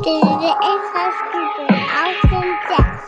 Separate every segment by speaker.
Speaker 1: The ex-housekeeper, Austin Jeff.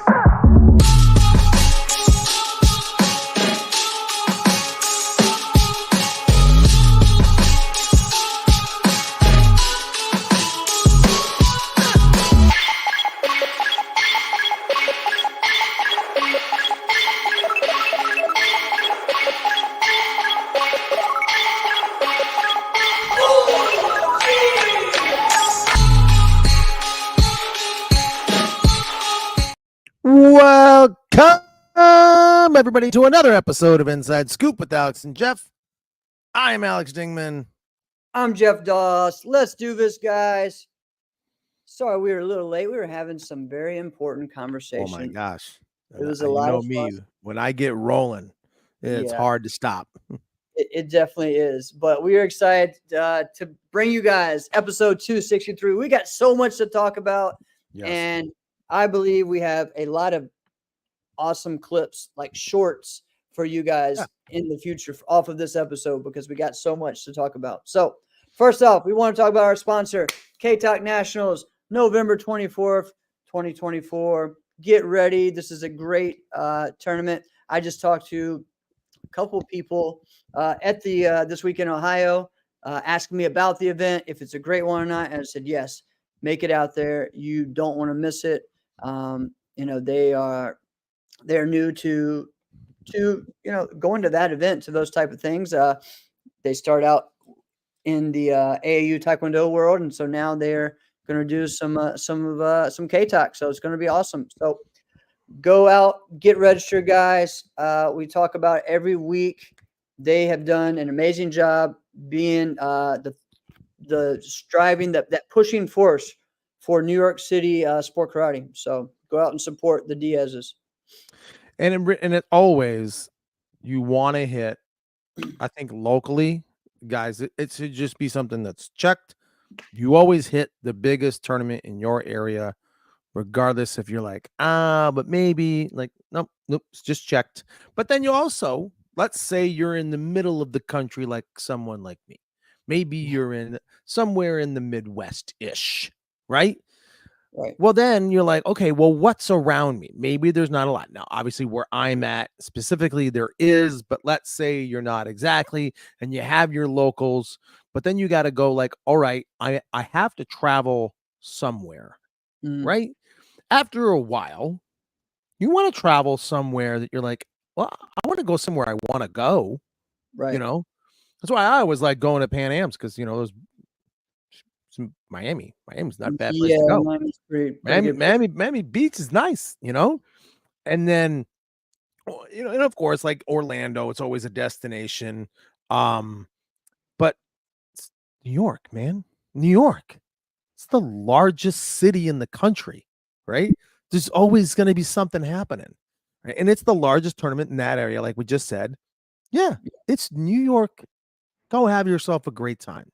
Speaker 2: Welcome, everybody, to another episode of Inside Scoop with Alex and Jeff. I'm Alex Dingman.
Speaker 3: I'm Jeff Doss. Let's do this, guys. Sorry, we were a little late. We were having some very important conversation.
Speaker 2: Oh my gosh.
Speaker 3: It was a lot of
Speaker 2: me.
Speaker 3: fun.
Speaker 2: When I get rolling, it's hard to stop.
Speaker 3: It definitely is. But we are excited to bring you guys episode 263. We got so much to talk about.
Speaker 2: Yes.
Speaker 3: And I believe we have a lot of awesome clips, like shorts, for you guys in the future off of this episode, because we got so much to talk about. So first off, we want to talk about our sponsor, K-Talk Nationals, November 24th, 2024. Get ready. This is a great tournament. I just talked to a couple people at the this week in Ohio, asking me about the event, if it's a great one or not. And I said, yes, make it out there. You don't want to miss it. They're new to going to that event, to those type of things. They start out in the AAU Taekwondo world, and so now they're going to do some K-Talk. So it's going to be awesome. So go out, get registered, guys. We talk about it every week. They have done an amazing job being the striving, that pushing force for New York City sport karate. So go out and support the Diaz's.
Speaker 2: And it always, you want to hit, I think locally, guys, it should just be something that's checked. You always hit the biggest tournament in your area, regardless if you're like, but maybe, like, nope, it's just checked. But then you also, let's say you're in the middle of the country, like someone like me. Maybe you're in somewhere in the Midwest-ish, right?
Speaker 3: Right.
Speaker 2: Well, then you're like, okay, well, what's around me? Maybe there's not a lot. Now, obviously, where I'm at specifically, there is, but let's say you're not exactly, and you have your locals, but then you got to go like, all right, I have to travel somewhere, right? After a while, you want to travel somewhere that you're like, well, I want to go somewhere I want to go,
Speaker 3: Right.
Speaker 2: That's why I always like going to Pan Am's, because, those Miami's not a bad place to go.
Speaker 3: Miami's pretty
Speaker 2: Miami Beach is nice, and then, and of course, like Orlando, it's always a destination. But it's New York, man, New York, it's the largest city in the country, right? There's always going to be something happening, right? And it's the largest tournament in that area, like we just said. Yeah, it's New York. Go have yourself a great time.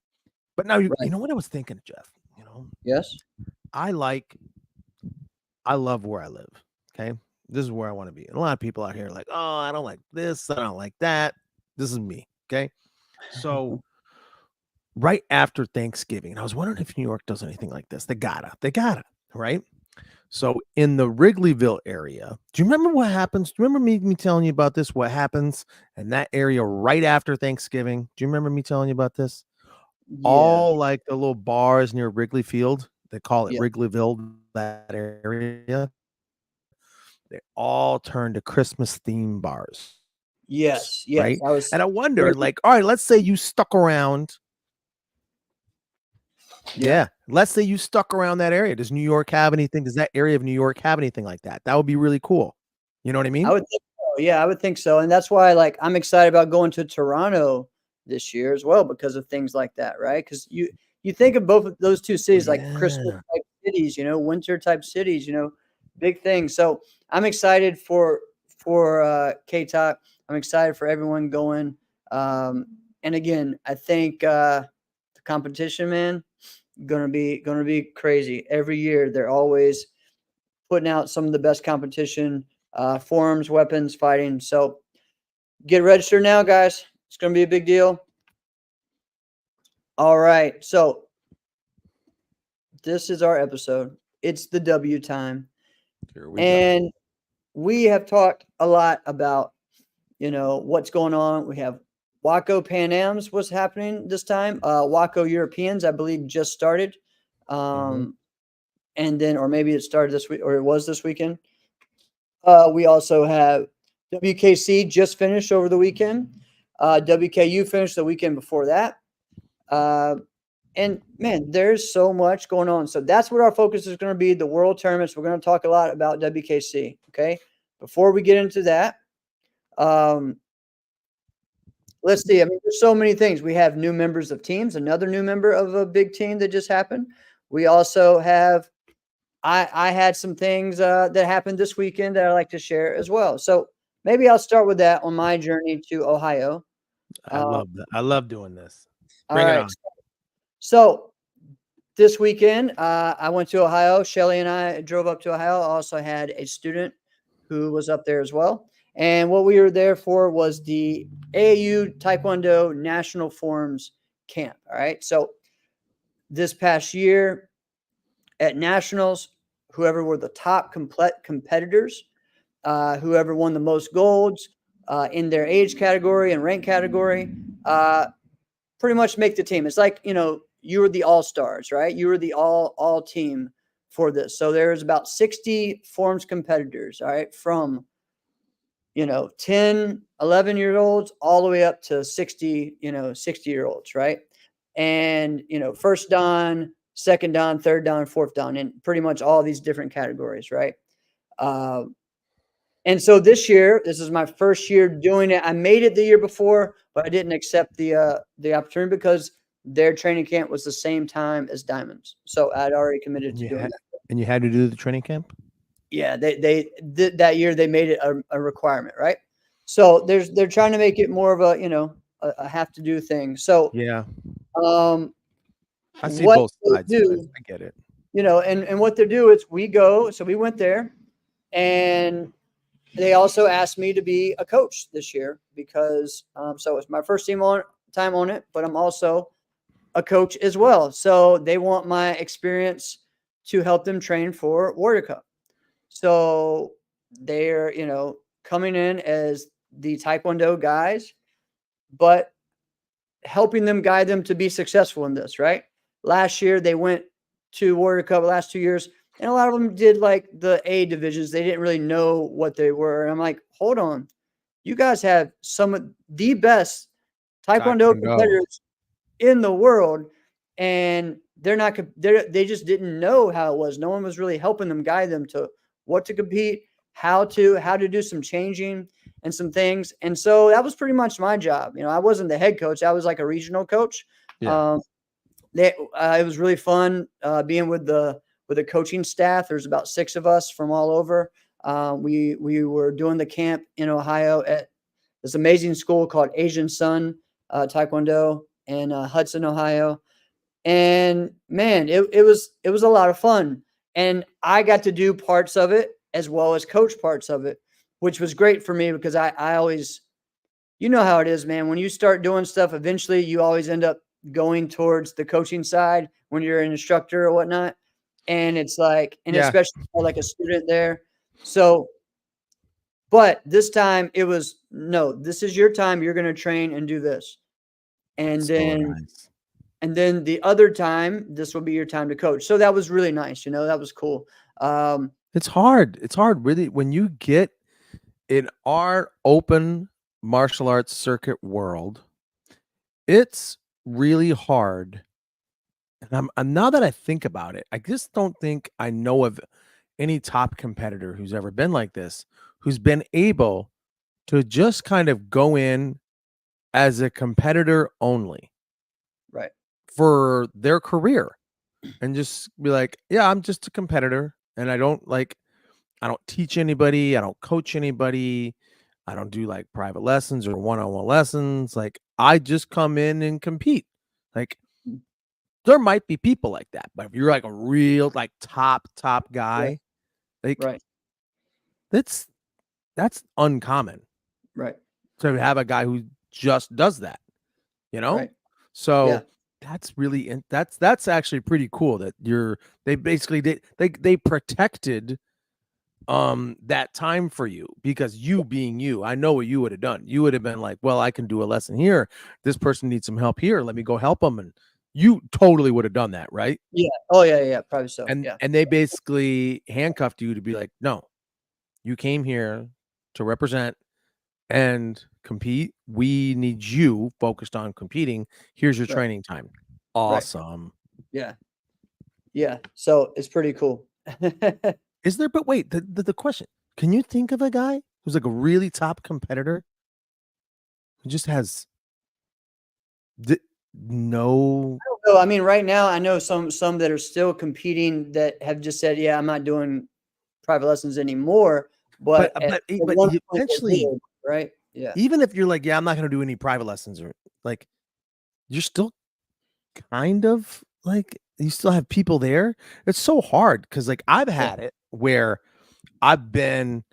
Speaker 2: But now, you know what I was thinking, Jeff?
Speaker 3: Yes.
Speaker 2: I love where I live. Okay. This is where I want to be. And a lot of people out here are like, oh, I don't like this. I don't like that. This is me. Okay. So right after Thanksgiving, and I was wondering if New York does anything like this. They gotta, right? So in the Wrigleyville area, do you remember what happens? Do you remember me telling you about this? What happens in that area right after Thanksgiving? Do you remember me telling you about this?
Speaker 3: Yeah.
Speaker 2: All like the little bars near Wrigley Field, they call it Wrigleyville, that area. They all turn to Christmas theme bars.
Speaker 3: Yes.
Speaker 2: Right. And I wonder, like, all right, let's say you stuck around. Yeah. Let's say you stuck around that area. Does New York have anything? Does that area of New York have anything like that? That would be really cool. You know what I mean?
Speaker 3: I would think so. Yeah, I would think so. And that's why, like, I'm excited about going to Toronto this year as well, because of things like that, right? Because you think of both of those two cities like Christmas type cities, winter type cities, big things. So I'm excited for K-Talk. I'm excited for everyone going. And again, I think the competition, man, gonna be crazy. Every year they're always putting out some of the best competition, forms, weapons, fighting. So get registered now, guys. It's going to be a big deal. All right. So this is our episode. It's the W time.
Speaker 2: Here we go.
Speaker 3: And we have talked a lot about, what's going on. We have WAKO Pan Am's what's happening this time. WAKO Europeans, I believe, just started. And then, or maybe it started this week, or it was this weekend. We also have WKC just finished over the weekend. WKU finished the weekend before that. And man, there's so much going on. So that's what our focus is going to be, the world tournaments. We're going to talk a lot about WKC. Okay. Before we get into that, let's see. I mean, there's so many things. We have new members of teams, another new member of a big team that just happened. We also have, I had some things that happened this weekend that I'd like to share as well. So maybe I'll start with that on my journey to Ohio.
Speaker 2: I love that. I love doing this.
Speaker 3: All
Speaker 2: Bring it
Speaker 3: right.
Speaker 2: on.
Speaker 3: So this weekend, I went to Ohio. Shelly and I drove up to Ohio. I also had a student who was up there as well. And what we were there for was the AAU Taekwondo National Forums Camp. All right. So this past year at Nationals, whoever were the top competitors, whoever won the most golds in their age category and rank category, pretty much make the team. It's like, you were the all-stars, right? You were the all team for this. So there's about 60 forms competitors, all right, from 10, 11-year-olds all the way up to 60, 60-year-olds, right? And first dan, second dan, third dan, fourth dan, and pretty much all these different categories, right? And so this year, this is my first year doing it. I made it the year before, but I didn't accept the opportunity because their training camp was the same time as Diamonds. So I'd already committed to doing that.
Speaker 2: And you had to do the training camp?
Speaker 3: Yeah, they did that year. They made it a requirement, right? So they're trying to make it more of a have to do thing. So
Speaker 2: yeah, I see
Speaker 3: what
Speaker 2: both sides.
Speaker 3: they do,
Speaker 2: I get it.
Speaker 3: And what they do is we go. So we went there, and they also asked me to be a coach this year because so it's my first time on it, but I'm also a coach as well. So they want my experience to help them train for Warrior Cup. So they're, coming in as the Taekwondo guys, but helping them, guide them to be successful in this, right? Last year, they went to Warrior Cup the last 2 years, and a lot of them did like the A divisions. They didn't really know what they were. And I'm like, hold on. You guys have some of the best Taekwondo competitors in the world, and they just didn't know how it was. No one was really helping them, guide them to what to compete, how to do some changing and some things. And so that was pretty much my job. I wasn't the head coach. I was like a regional coach.
Speaker 2: Yeah.
Speaker 3: It was really fun being with the coaching staff. There's about 6 of us from all over. We were doing the camp in Ohio at this amazing school called Asian Sun Taekwondo in Hudson, Ohio. And man, it was a lot of fun. And I got to do parts of it as well as coach parts of it, which was great for me because I always, how it is, man. When you start doing stuff, eventually you always end up going towards the coaching side when you're an instructor or whatnot. And it's like, and especially like a student there. So, but this time it was, no, this is your time. You're going to train and do this. And and then the other time, this will be your time to coach. So that was really nice. That was cool.
Speaker 2: It's hard. It's hard, really, when you get in our open martial arts circuit world. It's really hard. And I'm now that I think about it, I just don't think I know of any top competitor who's ever been like this, who's been able to just kind of go in as a competitor only.
Speaker 3: Right.
Speaker 2: For their career and just be like, yeah, I'm just a competitor and I don't teach anybody. I don't coach anybody. I don't do like private lessons or one-on-one lessons. Like I just come in and compete. Like there might be people like that, but if you're like a real like top guy, like
Speaker 3: right.
Speaker 2: That's uncommon.
Speaker 3: Right.
Speaker 2: To have a guy who just does that,
Speaker 3: Right.
Speaker 2: So
Speaker 3: Yeah.
Speaker 2: That's really that's actually pretty cool that they basically they protected that time for you, because you being you, I know what you would have done. You would have been like, well, I can do a lesson here. This person needs some help here. Let me go help them. And you totally would have done that, right?
Speaker 3: Yeah. Oh yeah, probably so. Yeah.
Speaker 2: And they basically handcuffed you to be like, no, you came here to represent and compete. We need you focused on competing. Here's your
Speaker 3: Right.
Speaker 2: training time.
Speaker 3: Right.
Speaker 2: Awesome.
Speaker 3: Yeah. Yeah. So it's pretty cool.
Speaker 2: Is there, but wait, the question, can you think of a guy who's like a really top competitor who just has no?
Speaker 3: So, I mean, right now I know some that are still competing that have just said, yeah, I'm not doing private lessons anymore. But at one point they
Speaker 2: eventually,
Speaker 3: did, right? Yeah.
Speaker 2: even if you're like, yeah, I'm not going to do any private lessons, or like, you're still kind of like, you still have people there. It's so hard because like I've had it where I've been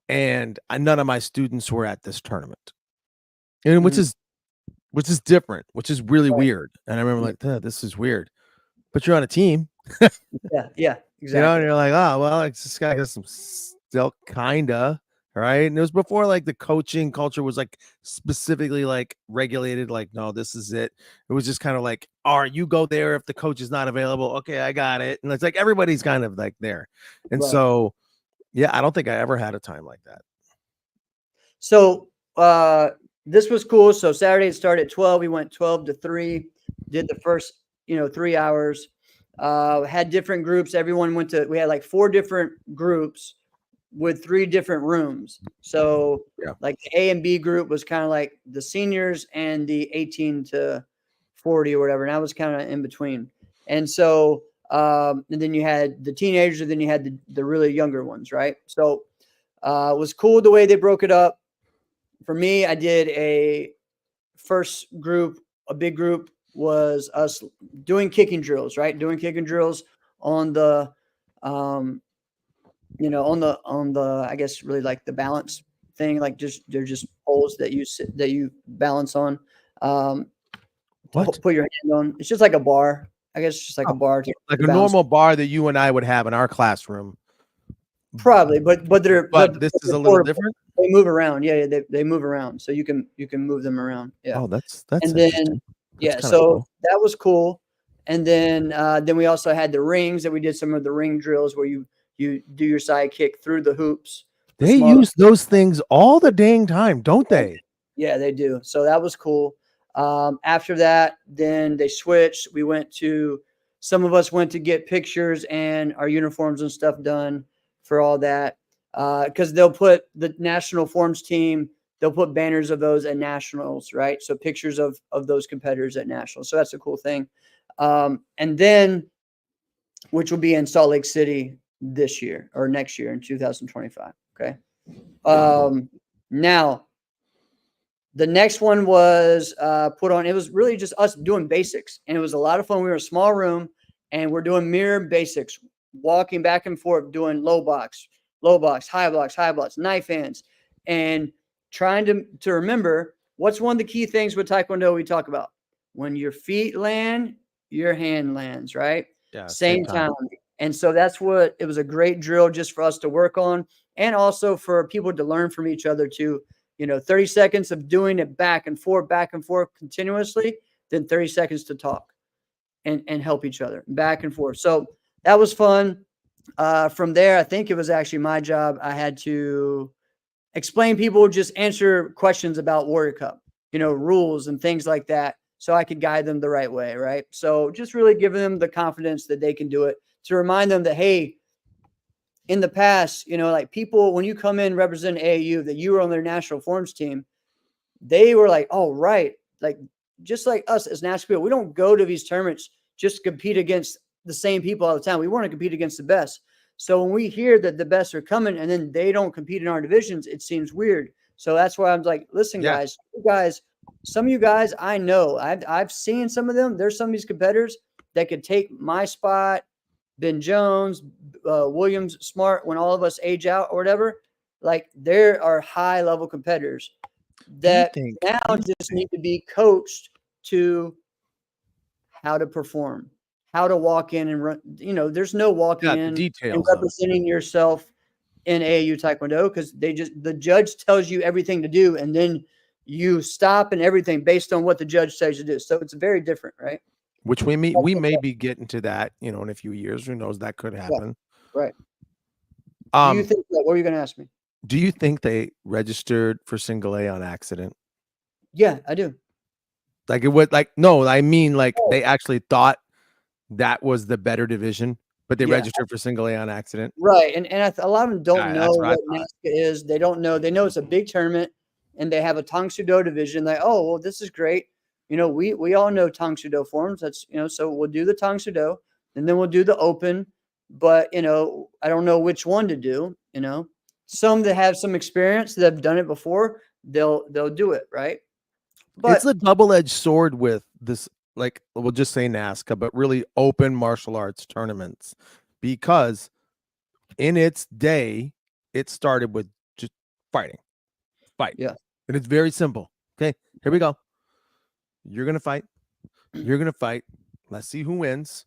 Speaker 2: and none of my students were at this tournament, and which is different, which is really weird. And I remember like, this is weird, but you're on a team.
Speaker 3: Yeah, exactly.
Speaker 2: You know, and you're like, oh well, like, this guy has some still kinda, right? And it was before like the coaching culture was like specifically like regulated, like, no, this is it. It was just kind of like, all right, you go there if the coach is not available. Okay, I got it. And it's like everybody's kind of like there. And so yeah, I don't think I ever had a time like that.
Speaker 3: So this was cool. So Saturday it started at 12. We went 12 to 3, did the first 3 hours. Had different groups. Everyone went to, we had like 4 different groups with 3 different rooms. So like the A and B group was kind of like the seniors and the 18 to 40 or whatever. And I was kind of in between. And so and then you had the teenagers, and then you had the really younger ones, right? So it was cool the way they broke it up. For me, I did a first group, a big group was us doing kicking drills, right? Doing kicking drills on the, on the, I guess really like the balance thing, like they're just poles that you balance on. Put your hand on. It's just like a bar. I guess it's just like a bar.
Speaker 2: Like a normal bar that you and I would have in our classroom.
Speaker 3: Probably, but
Speaker 2: this is a little different.
Speaker 3: They move around. Yeah, they move around, so you can move them around. Yeah.
Speaker 2: Oh, that's
Speaker 3: and then so cool. That was cool. And then we also had the rings, that we did some of the ring drills where you do your side kick through the hoops.
Speaker 2: They use those things all the dang time, don't they?
Speaker 3: Yeah, they do. So that was cool. After that, then they switched. Some of us went to get pictures and our uniforms and stuff done for all that. Because they'll put the national forms team, they'll put banners of those at nationals, right? So pictures of those competitors at nationals. So that's a cool thing. And then, which will be in Salt Lake City this year or next year in 2025. Okay. Now, the next one was put on. It was really just us doing basics, and it was a lot of fun. We were in a small room, and we're doing mirror basics, walking back and forth, doing low blocks, high blocks, knife hands, and trying to remember what's one of the key things with Taekwondo we talk about. When your feet land, your hand lands, right?
Speaker 2: Yeah.
Speaker 3: Same time. And so that's what it was, a great drill just for us to work on, and also for people to learn from each other too. 30 seconds of doing it back and forth continuously, then 30 seconds to talk and help each other back and forth. So that was fun. From there, I think it was actually my job. I had to explain people, just answer questions about Warrior Cup, rules and things like that, so I could guide them the right way, right? So just really giving them the confidence that they can do it, to remind them that, hey, in the past, like people, when you come in represent AAU, that you were on their national forms team, they were like, oh, right. Like, just like us as national people, we don't go to these tournaments just to compete against the same people all the time. We want to compete against the best. So when we hear that the best are coming and then they don't compete in our divisions, it seems weird. So that's why I'm like, listen, guys, some of you guys, I know, I've seen some of them. There's some of these competitors that could take my spot, Ben Jones, Williams, Smart, when all of us age out or whatever. Like, there are high level competitors that now just need to be coached to how to perform, how to walk in and run. There's no walking
Speaker 2: Yeah, the
Speaker 3: in and
Speaker 2: details of it.
Speaker 3: representing yourself in AAU Taekwondo, because the judge tells you everything to do, and then you stop and everything based on what the judge says to do. So it's very different, right?
Speaker 2: Which we may be getting to that, in a few years. Who knows? That could
Speaker 3: Yeah,
Speaker 2: happen.
Speaker 3: right. Do you think that? What were you going to ask me?
Speaker 2: Do you think they registered for single A on accident?
Speaker 3: Yeah, I do.
Speaker 2: Like it would no, I mean like
Speaker 3: Oh,
Speaker 2: they actually thought that was the better division, but they
Speaker 3: yeah,
Speaker 2: registered for single A on accident.
Speaker 3: right. And a lot of them don't
Speaker 2: Yeah,
Speaker 3: know
Speaker 2: that's what I
Speaker 3: what
Speaker 2: thought.
Speaker 3: NASCA is. They don't know. They know it's a big tournament, and they have a Tang Soo Do division. Like, oh well, this is great. We all know Tang Soo Do forms. That's so we'll do the Tang Soo Do, and then we'll do the Open. But I don't know which one to do. Some that have some experience that have done it before, they'll do it, right?
Speaker 2: It's
Speaker 3: But
Speaker 2: a double-edged sword with this, like we'll just say NASCA, but really open martial arts tournaments, because in its day, it started with just fight.
Speaker 3: yeah,
Speaker 2: And it's very simple. Okay, here we go. You're gonna fight. You're gonna fight. Let's see who wins.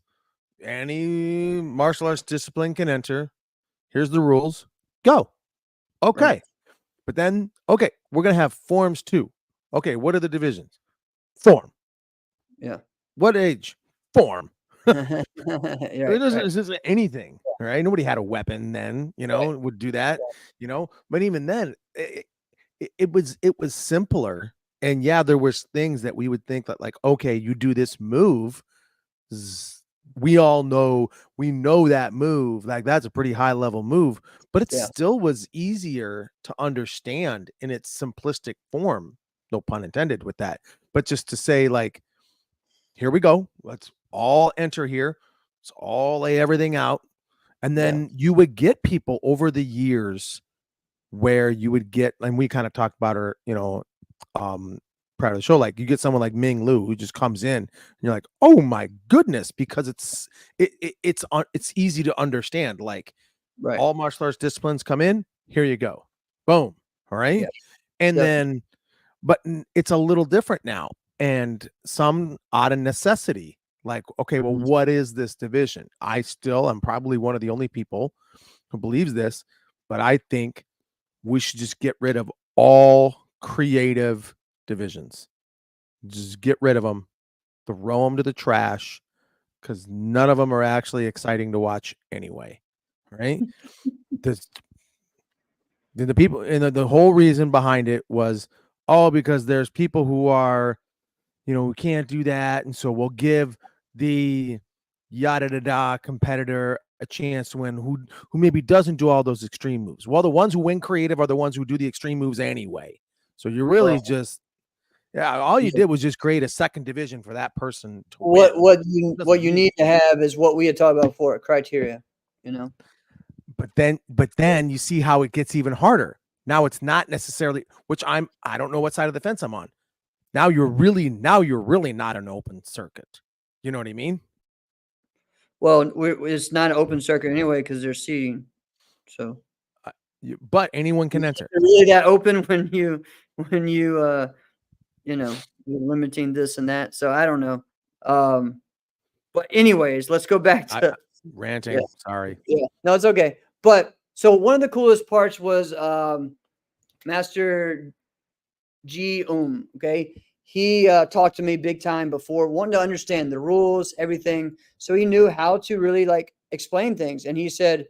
Speaker 2: Any martial arts discipline can enter. Here's the rules. Go. Okay.
Speaker 3: right,
Speaker 2: But then, okay, we're gonna have forms too. Okay, what are the divisions? Form.
Speaker 3: yeah,
Speaker 2: What age? Form.
Speaker 3: right,
Speaker 2: This isn't anything, right? Nobody had a weapon then,
Speaker 3: right,
Speaker 2: would do that, But even then, it was simpler. And yeah, there was things that we would think that, like, okay, you do this move. We all know that move, like that's a pretty high level move, but it
Speaker 3: yeah,
Speaker 2: still was easier to understand in its simplistic form. No pun intended with that, but just to say, like, here we go. Let's all enter here. Let's all lay everything out. And
Speaker 3: yeah,
Speaker 2: then you would get people over the years where you would get, and we kind of talked about her, prior to the show, like you get someone like Ming Lu who just comes in and you're like, oh my goodness, because it's easy to understand. Like
Speaker 3: right,
Speaker 2: all martial arts disciplines come in, here you go. Boom. All right.
Speaker 3: yeah,
Speaker 2: And
Speaker 3: definitely,
Speaker 2: then, but it's a little different now. And some out of necessity, like, okay, well,
Speaker 3: mhm,
Speaker 2: what is this division? I'm probably one of the only people who believes this, but I think we should just get rid of all creative divisions. Just get rid of them, throw them to the trash, because none of them are actually exciting to watch anyway. Right? This, the people, and the whole reason behind it was, oh, because there's people who are, we can't do that, and so we'll give the yada da da competitor a chance to win who maybe doesn't do all those extreme moves. Well, the ones who win creative are the ones who do the extreme moves anyway. So you're really
Speaker 3: well,
Speaker 2: just, yeah, all you
Speaker 3: yeah.
Speaker 2: did was just create a second division for that person to
Speaker 3: What
Speaker 2: win.
Speaker 3: what
Speaker 2: It
Speaker 3: you
Speaker 2: doesn't
Speaker 3: what you
Speaker 2: mean,
Speaker 3: need to have is what we had talked about before, criteria, you know?
Speaker 2: but then you see how it gets even harder. Now it's not necessarily, which I don't know what side of the fence I'm on. Now you're really not an open circuit. You know what I mean?
Speaker 3: Well, it's not an open circuit anyway because they're seating. So
Speaker 2: But anyone can
Speaker 3: is
Speaker 2: enter.
Speaker 3: it really that open when you're limiting this and that. So I don't know. But anyways, let's go back
Speaker 2: I
Speaker 3: to yeah,
Speaker 2: ranting. Sorry.
Speaker 3: yeah. No, it's okay. But so one of the coolest parts was Master G okay. He talked to me big time before, wanting to understand the rules, everything. So he knew how to really like explain things. And he said,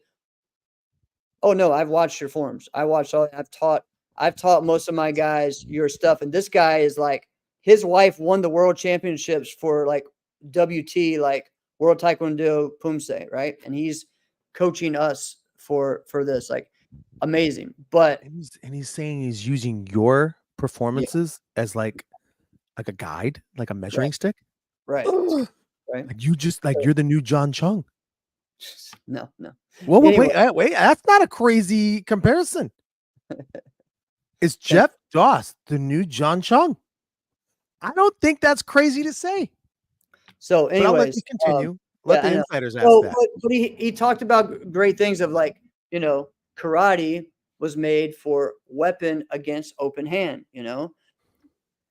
Speaker 3: oh no, I've watched your forms. I've taught most of my guys your stuff. And this guy is like, his wife won the world championships for like WT, like World Taekwondo Pumse, right? And he's coaching us for this, like amazing. But
Speaker 2: And he's saying he's using your
Speaker 3: yeah,
Speaker 2: performances as like a guide, like a
Speaker 3: right,
Speaker 2: measuring stick.
Speaker 3: right,
Speaker 2: Ugh.
Speaker 3: right.
Speaker 2: Like you just like
Speaker 3: So,
Speaker 2: you're the new John Chung.
Speaker 3: no, no.
Speaker 2: Well,
Speaker 3: Anyway,
Speaker 2: wait, that's not a crazy comparison. Is
Speaker 3: thank
Speaker 2: Jeff Doss the new John Chung? I don't think that's crazy to say,
Speaker 3: so
Speaker 2: but I'll let you
Speaker 3: anyways,
Speaker 2: continue. Let
Speaker 3: yeah,
Speaker 2: the
Speaker 3: I know.
Speaker 2: insiders ask
Speaker 3: So,
Speaker 2: that.
Speaker 3: but he talked about great things of like, karate was made for weapon against open hand,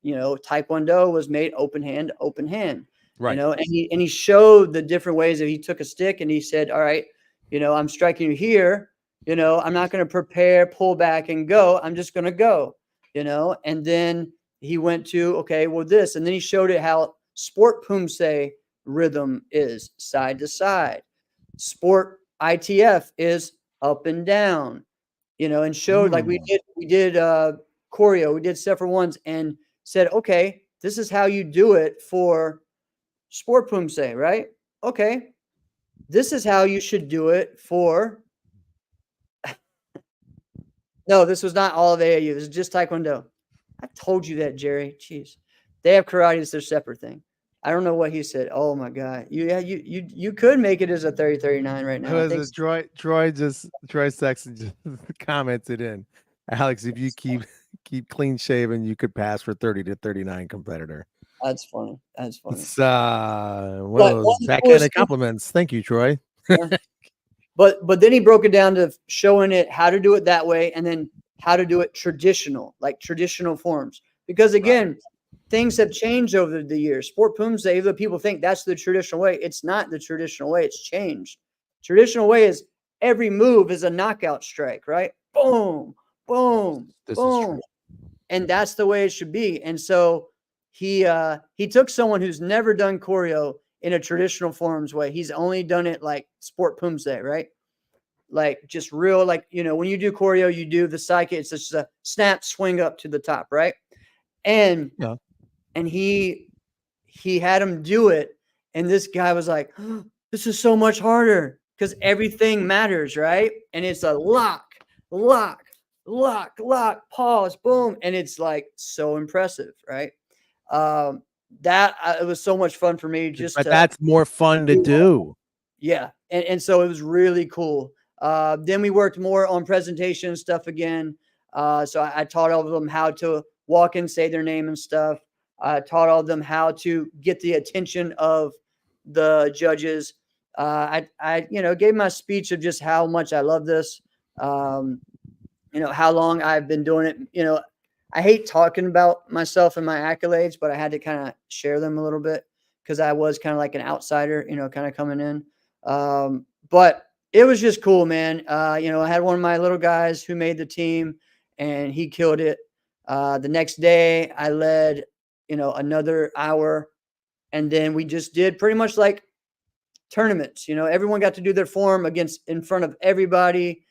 Speaker 3: Taekwondo was made open hand to open hand.
Speaker 2: Right.
Speaker 3: and he showed the different ways that he took a stick and he said, all right, I'm striking you here. I'm not going to prepare, pull back and go. I'm just going to go, and then he went to, okay, well, this, and then he showed it how sport pumse rhythm is side to side. Sport ITF is up and down, and showed like we did choreo, we did several ones and said, okay, this is how you do it for sport pumse, right? Okay, this is how you should do it for. No, this was not all of AAU. This is just Taekwondo. I told you that, Jerry. Jeez, they have karate as their separate thing. I don't know what he said. Oh my god, you could make it as a 30-39 right now. I think so.
Speaker 2: Troy Sexton just commented in, Alex, if you keep clean shaven, you could pass for 30-39 competitor.
Speaker 3: That's funny. That's funny.
Speaker 2: It's one of those backhanded compliments. Thank you, Troy.
Speaker 3: Yeah. But then he broke it down to showing it how to do it that way and then how to do it traditional, like traditional forms. Because again, things have changed over the years. Sport pumse, even people think that's the traditional way. It's not the traditional way. It's changed. Traditional way is every move is a knockout strike, right? Boom, boom, boom. And that's the way it should be. And so he took someone who's never done choreo in a traditional forms way. He's only done it like sport pumse, right? Like just real, like, when you do choreo, you do the psyche. It's just a snap, swing up to the top, right? And he had him do it. And this guy was like, oh, this is so much harder because everything matters, right? And it's a lock, pause, boom. And it's like so impressive, right? It was so much fun for me.
Speaker 2: But that's more fun to do.
Speaker 3: Yeah. And so it was really cool. Then we worked more on presentation stuff again. So I taught all of them how to walk and say their name and stuff. I taught all of them how to get the attention of the judges. I gave my speech of just how much I love this. How long I've been doing it. I hate talking about myself and my accolades, but I had to kind of share them a little bit because I was kind of like an outsider, kind of coming in. But it was just cool, man. I had one of my little guys who made the team and he killed it. The next day I led, another hour, and then we just did pretty much like tournaments. Everyone got to do their form in front of everybody.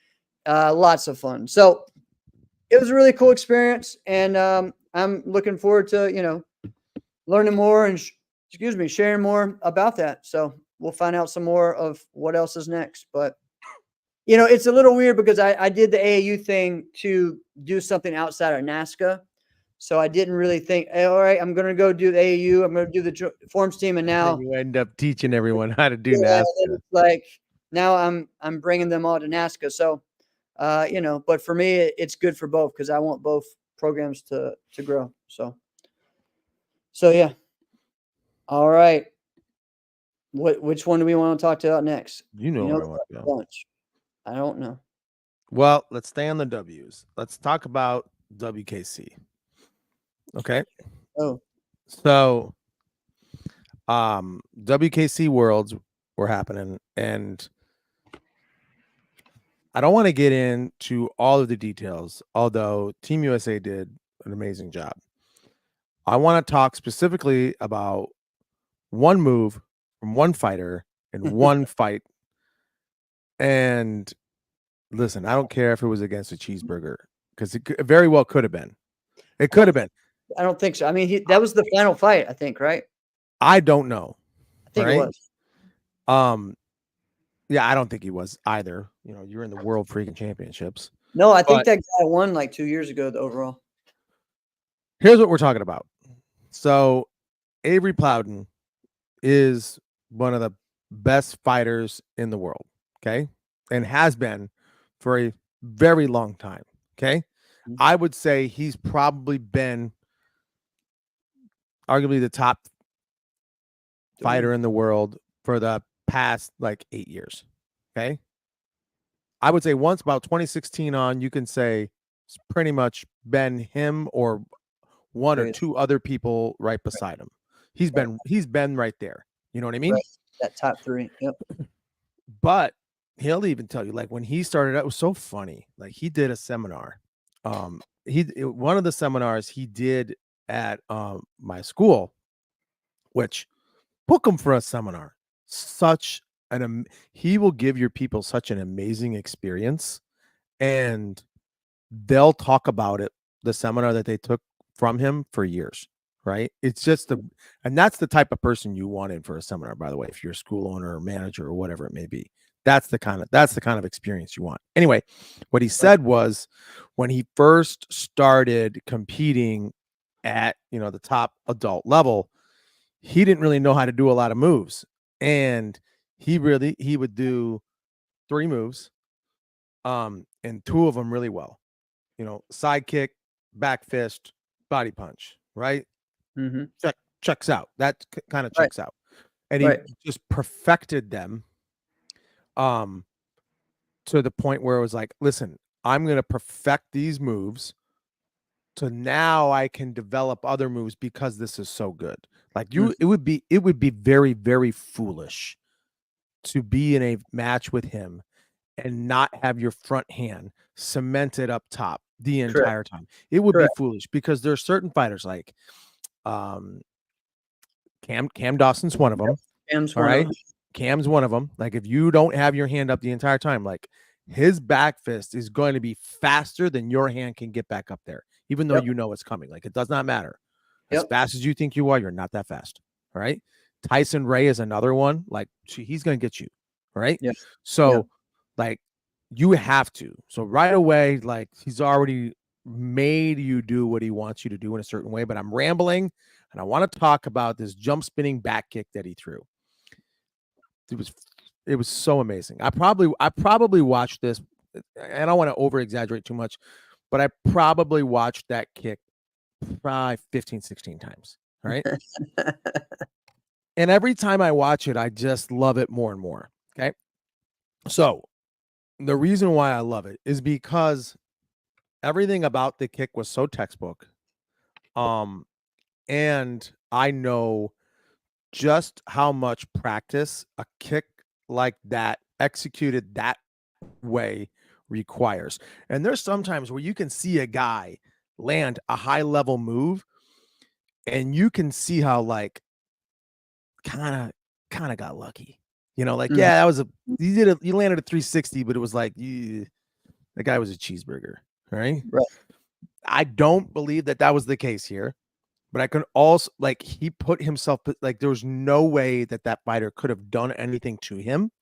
Speaker 3: Lots of fun. So it was a really cool experience, and I'm looking forward to, learning more and sharing more about that. So we'll find out some more of what else is next. But, it's a little weird because I did the AAU thing to do something outside of NASCA. So I didn't really think, hey, all right, I'm going to go do the AAU. I'm going to do the forms team. And now
Speaker 2: you end up teaching everyone how to do NASCA.
Speaker 3: It's like now I'm bringing them all to NASCA. So, but for me, it's good for both because I want both programs to grow. So yeah. All right. Which one do we want to talk about next?
Speaker 2: Where I want to go.
Speaker 3: I don't know.
Speaker 2: Well, let's stay on the W's. Let's talk about WKC. Okay.
Speaker 3: Oh.
Speaker 2: So, WKC Worlds were happening, and I don't want to get into all of the details, although Team USA did an amazing job. I want to talk specifically about one move from one fighter in one fight. And listen, I don't care if it was against a cheeseburger because it very well could have been. It could have been.
Speaker 3: I don't think so. I mean, that was the final fight, I think, right?
Speaker 2: I don't know.
Speaker 3: I think it was.
Speaker 2: Yeah, I don't think he was either. You're in the World Freaking Championships.
Speaker 3: No, I think that guy won like 2 years ago, the overall.
Speaker 2: Here's what we're talking about. So Avery Plowden is one of the best fighters in the world, okay? And has been for a very long time, okay? Mm-hmm. I would say he's probably been arguably the top fighter in the world for the past like 8 years, okay? I would say once about 2016 on, you can say it's pretty much been him or one or two other people right beside him. He's been right there. You know what I mean?
Speaker 3: Right. That top 3. Yep.
Speaker 2: But he'll even tell you, like, when he started out, it was so funny. Like, he did a seminar. One of the seminars he did at my school, which book him for a seminar. He will give your people such an amazing experience, and they'll talk about it, the seminar that they took from him, for years. Right? It's just and that's the type of person you want in for a seminar, by the way, if you're a school owner or manager or whatever it may be. That's the kind of experience you want. Anyway, what he said was, when he first started competing at, the top adult level, he didn't really know how to do a lot of moves. And he would do 3 moves, and 2 of them really well. Side kick, back fist, body punch, right?
Speaker 3: Mm-hmm.
Speaker 2: Checks out. That kind of
Speaker 3: Right.
Speaker 2: checks out. And he just perfected them to the point where it was like, listen, I'm going to perfect these moves, so now I can develop other moves because this is so good. Like, it would be very, very foolish to be in a match with him and not have your front hand cemented up top the entire time. It would be foolish, because there are certain fighters like Cam Dawson's one of them.
Speaker 3: Cam's
Speaker 2: All
Speaker 3: one
Speaker 2: right.
Speaker 3: of them.
Speaker 2: Cam's one of them. Like, if you don't have your hand up the entire time, like, his back fist is going to be faster than your hand can get back up there, even though you know it's coming. Like, it does not matter. As fast as you think you are, you're not that fast. All right. Tyson Ray is another one. Like, he's going to get you. All right.
Speaker 3: Yeah.
Speaker 2: So, like, you have to. So right away, like, he's already made you do what he wants you to do in a certain way. But I'm rambling, and I want to talk about this jump spinning back kick that he threw. It was so amazing. I probably watched this. I don't want to over exaggerate too much, but I probably watched that kick probably 15, 16 times. Right. And every time I watch it, I just love it more and more. Okay. So the reason why I love it is because everything about the kick was so textbook. And I know just how much practice a kick like that, executed that way, requires. And there's sometimes where you can see a guy land a high level move, and you can see how, like, kind of got lucky. Like, yeah, that was you landed a 360, but it was like, the guy was a cheeseburger, right?
Speaker 3: Right.
Speaker 2: I don't believe that was the case here. But I can also, like, he put himself, like, there was no way that fighter could have done anything to him.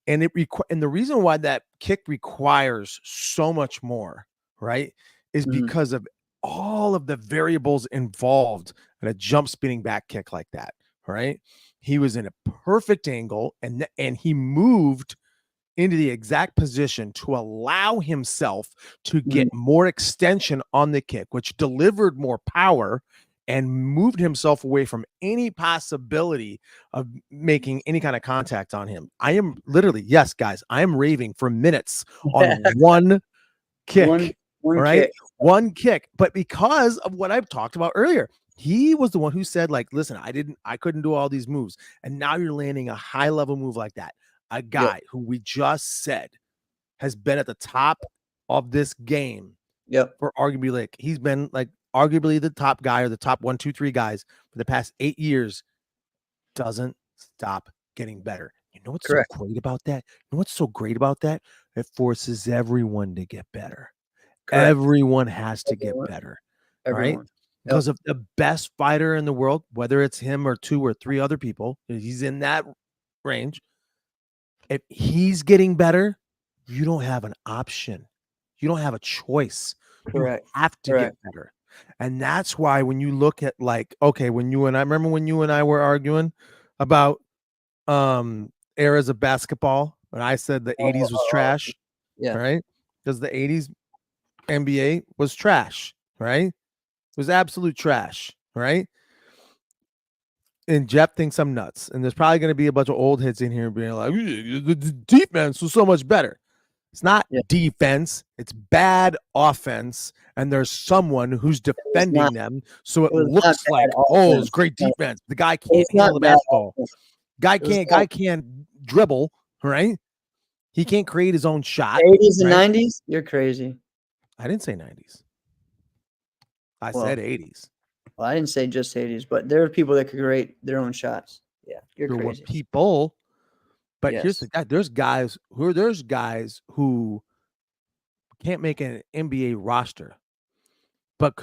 Speaker 2: And and the reason why that kick requires so much more, right, is because of all of the variables involved in a jump spinning back kick like that, right? He was in a perfect angle, and he moved into the exact position to allow himself to get more extension on the kick, which delivered more power and moved himself away from any possibility of making any kind of contact on him. I am literally, yes, guys, I am raving for minutes on one kick.
Speaker 3: One kick.
Speaker 2: One kick. But because of what I've talked about earlier, he was the one who said, like, listen, I couldn't do all these moves. And now you're landing a high level move like that. A guy who we just said has been at the top of this game. For arguably, like, he's been, like, arguably the top guy, or the top 1, 2, 3 guys for the past 8 years, doesn't stop getting better. You know what's so great about that? You know what's so great about that? It forces everyone to get better. Everyone has to get better. Right? Because of the best fighter in the world, whether it's him or 2 or 3 other people, he's in that range. If he's getting better, you don't have an option. You don't have a choice. You have to get better. And that's why when you look at, like, okay, remember when you and I were arguing about eras of basketball, when I said the 80s was trash, right? Because the 80s NBA was trash, right? It was absolute trash, right? And Jeff thinks I'm nuts. And there's probably going to be a bunch of old hits in here being like, the defense was so much better. It's not
Speaker 3: Yeah.
Speaker 2: defense. It's bad offense, and there's someone who's defending them, so it
Speaker 3: It was not
Speaker 2: looks
Speaker 3: bad
Speaker 2: like, oh, it's
Speaker 3: offense.
Speaker 2: great
Speaker 3: No,
Speaker 2: defense. The guy
Speaker 3: it
Speaker 2: can't
Speaker 3: was not
Speaker 2: handle the
Speaker 3: bad
Speaker 2: basketball.
Speaker 3: offense.
Speaker 2: Guy
Speaker 3: It was
Speaker 2: can't dribble, right? He can't create his own shot.
Speaker 3: 80s and
Speaker 2: right?
Speaker 3: 90s. You're crazy.
Speaker 2: I didn't say 90s. I
Speaker 3: Well,
Speaker 2: said 80s.
Speaker 3: Well, I didn't say just 80s, but there are people that could create their own shots. Yeah, you're
Speaker 2: There were
Speaker 3: crazy.
Speaker 2: people, but here's the
Speaker 3: Yes.
Speaker 2: guy. There's guys who can't make an NBA roster, but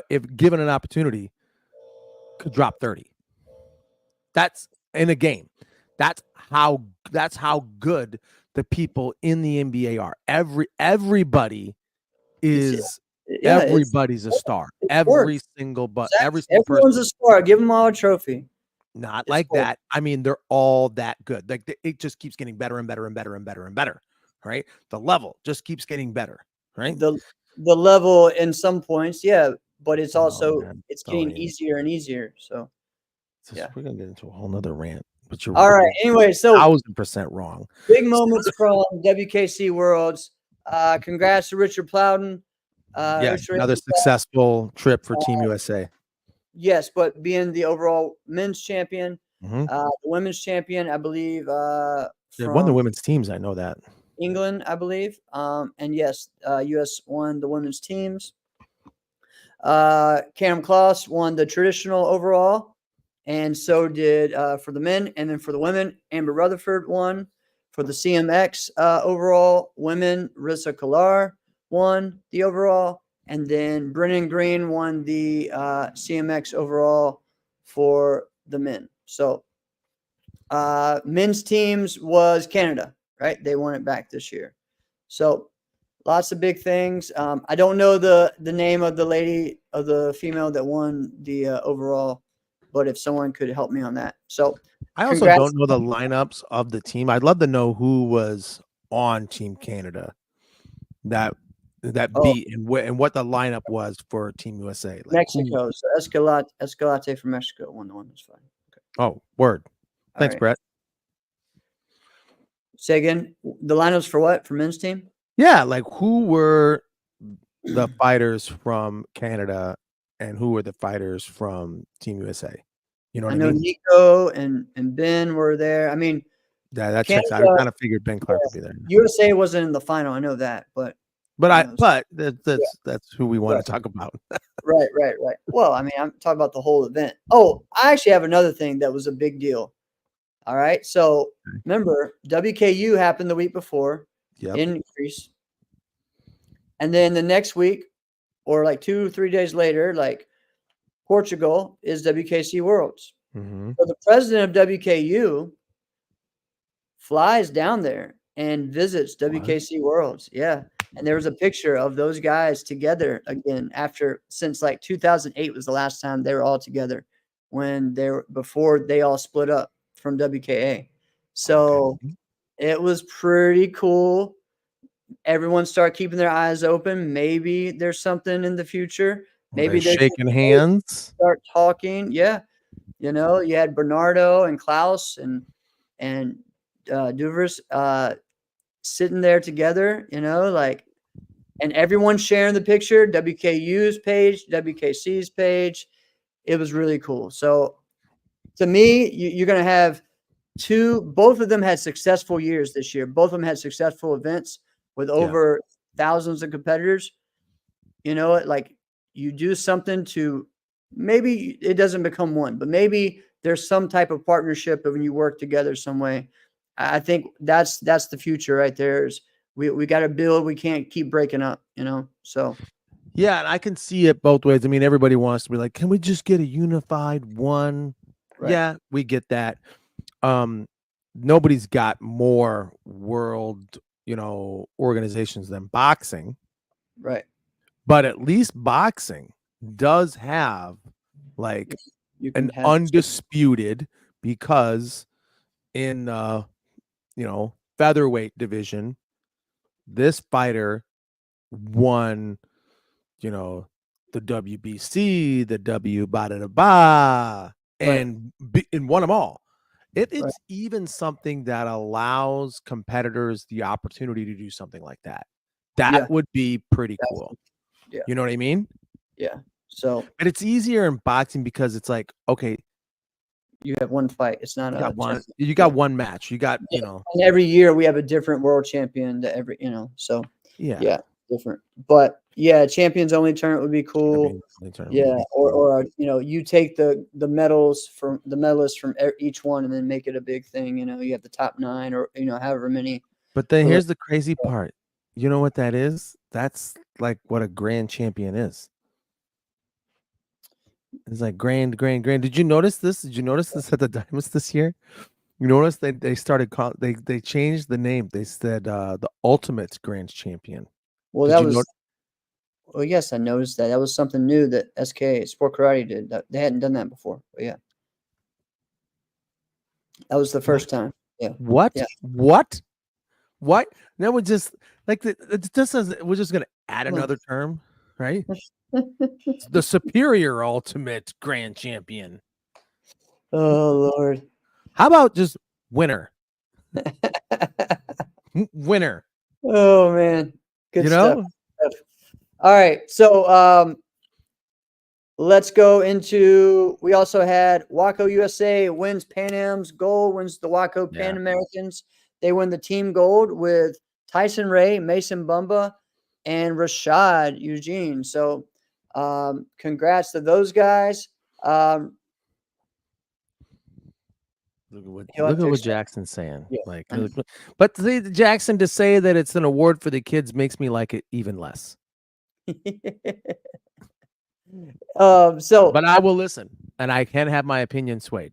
Speaker 2: if given an opportunity, could drop 30. That's in a game. That's how good the people in the NBA are. Everybody is
Speaker 3: Yeah,
Speaker 2: everybody's a star.
Speaker 3: it's
Speaker 2: Every
Speaker 3: sports.
Speaker 2: single every
Speaker 3: Exactly.
Speaker 2: single
Speaker 3: Everyone's
Speaker 2: person.
Speaker 3: a star. Give them all a trophy.
Speaker 2: Not
Speaker 3: It's
Speaker 2: like
Speaker 3: sports.
Speaker 2: that. I mean, they're all that good. Like it just keeps getting better and better and better and better and better. Right? The level just keeps getting better. Right?
Speaker 3: The level in some points, yeah, but it's
Speaker 2: Oh,
Speaker 3: also
Speaker 2: man.
Speaker 3: it's
Speaker 2: Don't
Speaker 3: getting
Speaker 2: even.
Speaker 3: easier and easier. So yeah.
Speaker 2: We're gonna get into a whole nother rant. But you're
Speaker 3: All right. Anyway, so
Speaker 2: 1,000% wrong.
Speaker 3: big moments from WKC Worlds. Congrats to Richard Plowden.
Speaker 2: Yeah, another successful trip for Team USA.
Speaker 3: Yes, but being the overall men's champion,
Speaker 2: Mhm.
Speaker 3: the women's champion, I believe,
Speaker 2: They won the
Speaker 3: from
Speaker 2: women's teams. I know that.
Speaker 3: England, I believe. And yes, US won the women's teams. Cam Kloss won the traditional overall, and so did for the men. And then for the women, Amber Rutherford won. For the CMX overall, women, Rissa Kalar won the overall. And then Brennan Green won the CMX overall for the men. So men's teams was Canada, right? They won it back this year. So lots of big things. I don't know the name of the female that won the overall, but if someone could help me on that. So
Speaker 2: I also don't know the lineups of the team. I'd love to know who was on Team Canada that beat and what the lineup was for Team USA. Like
Speaker 3: Mexico. So Escalante from Mexico won the women's final. Okay.
Speaker 2: Oh, word. Thanks,
Speaker 3: right.
Speaker 2: Brett.
Speaker 3: Say again, the lineups for what? For men's team?
Speaker 2: Yeah, like who were the fighters from Canada and who were the fighters from Team USA? You know what I
Speaker 3: know
Speaker 2: mean?
Speaker 3: Nico and Ben were there. I mean,
Speaker 2: Yeah, that
Speaker 3: Canada,
Speaker 2: checks. I kind of figured Ben Clark would be there.
Speaker 3: USA wasn't in the final. I know that, but
Speaker 2: that's who we want to talk about.
Speaker 3: Right. Well, I mean, I'm talking about the whole event. Oh, I actually have another thing that was a big deal. All right. So remember, WKU happened the week before in Greece. And then the next week, or like 2-3 days later, like Portugal is WKC Worlds.
Speaker 2: Mm-hmm.
Speaker 3: So the president of WKU flies down there and visits WKC Worlds. Yeah. And there was a picture of those guys together again since like 2008 was the last time they were all together before they all split up from WKA. So it was pretty cool. Everyone start keeping their eyes open. Maybe there's something in the future. Maybe
Speaker 2: they're shaking hands.
Speaker 3: Start talking. Yeah. You know, you had Bernardo and Klaus and Duvers sitting there together, you know, like, and everyone sharing the picture, WKU's page, WKC's page. It was really cool. So to me, you're going to have both of them had successful years this year. Both of them had successful events with over thousands of competitors. You know, like you do something to, maybe it doesn't become one, but maybe there's some type of partnership of when you work together some way. I think that's the future right there. Is we got to build. We can't keep breaking up, you know? So.
Speaker 2: Yeah, and I can see it both ways. I mean, everybody wants to be like, can we just get a unified one? Right. Yeah, we get that. Nobody's got more world, organizations than boxing.
Speaker 3: Right.
Speaker 2: But at least boxing does have like an undisputed, because in featherweight division, this fighter won, the WBC, the and won them all. It's even something that allows competitors the opportunity to do something like that. That would be pretty cool.
Speaker 3: Yeah.
Speaker 2: You know what I mean?
Speaker 3: Yeah. So
Speaker 2: But it's easier in boxing because it's like, okay,
Speaker 3: you have one fight. It's not
Speaker 2: you got one match. You got,
Speaker 3: and every year we have a different world champion that so
Speaker 2: yeah.
Speaker 3: different. But yeah, champions only tournament would be cool. Yeah, or you take the medals from the medalists from each one and then make it a big thing. You have the top 9 or however many.
Speaker 2: But then here's the crazy part. You know what that is? That's like what a grand champion is. It's like grand. Did you notice this? Did you notice this at the Diamonds this year? You notice they started they changed the name. They said the Ultimate Grand Champion.
Speaker 3: Well, that was. Well, yes, I noticed that. That was something new that SK Sport Karate did. They hadn't done that before. But yeah, that was the first time. Yeah.
Speaker 2: What?
Speaker 3: Yeah.
Speaker 2: What? Now we're just like we're just gonna add another term, right? The Superior Ultimate Grand Champion.
Speaker 3: Oh Lord.
Speaker 2: How about just winner? Winner.
Speaker 3: Oh man. Good stuff. All right. So let's go into we also had WAKO USA wins Pan Am's gold, wins the WAKO Pan Americans. They win the team gold with Tyson Ray, Mason Bumba, and Rashad Eugene. So congrats to those guys.
Speaker 2: Look at what Jackson's saying.
Speaker 3: Yeah.
Speaker 2: But Jackson to say that it's an award for the kids makes me like it even less. But I will listen, and I can have my opinion swayed.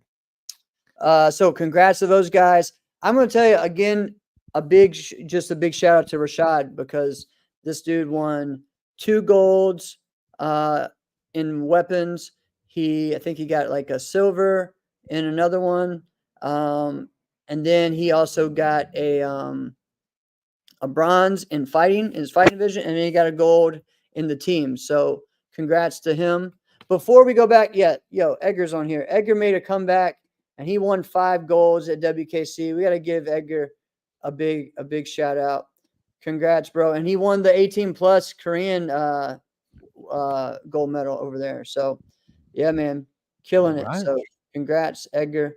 Speaker 3: So congrats to those guys. I'm going to tell you again, a big shout out to Rashad because this dude won 2 golds in weapons. I think he got like a silver in another one. And then he also got a bronze in his fighting division, and then he got a gold in the team. So congrats to him. Before we go back, Edgar's on here. Edgar made a comeback and he won 5 golds at WKC. We got to give Edgar a big shout out. Congrats, bro. And he won the 18 plus Korean gold medal over there. So yeah, man, killing it. So congrats, Edgar.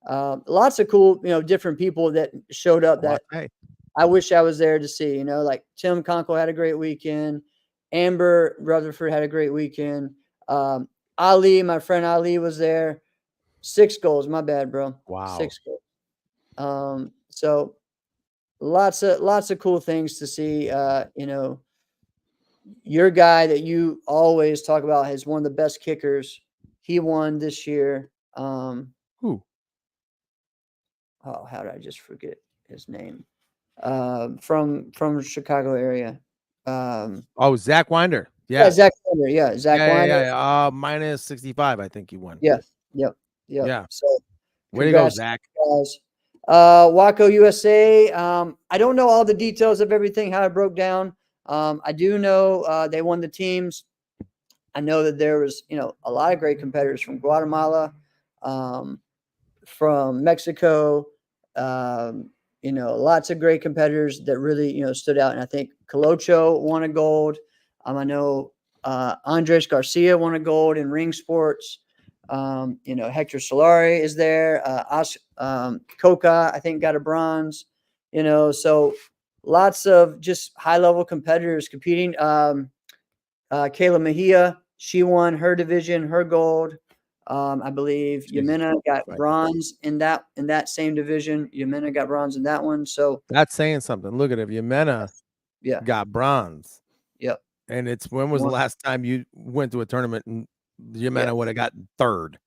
Speaker 3: Lots of cool, different people that showed up that I wish I was there to see, like Tim Conkle had a great weekend. Amber Rutherford had a great weekend. Ali, my friend Ali was there. 6 goals. My bad, bro.
Speaker 2: Wow.
Speaker 3: 6 goals. So lots of cool things to see. Your guy that you always talk about is one of the best kickers. He won this year.
Speaker 2: Who?
Speaker 3: Oh, how did I just forget his name? From Chicago area.
Speaker 2: Zach Winder.
Speaker 3: Yeah, Zach Winder. Yeah, Zach Winder.
Speaker 2: Yeah. Minus 65, I think he won.
Speaker 3: Yeah. So
Speaker 2: way to go, Zach.
Speaker 3: Guys. WAKO USA. I don't know all the details of everything, how it broke down. I do know they won the teams. I know that there was, a lot of great competitors from Guatemala, from Mexico, lots of great competitors that really, stood out. And I think Colocho won a gold. I know Andres Garcia won a gold in ring sports. Hector Solari is there. Coca, I think, got a bronze. So lots of just high-level competitors competing. Kayla Mejia, she won her division, her gold. I believe Yamina got bronze in that same division. Yamina got bronze in that one. So
Speaker 2: that's saying something. Look at it. Yamina got bronze.
Speaker 3: Yep.
Speaker 2: And when was the last time you went to a tournament and Yamina would have gotten 3rd?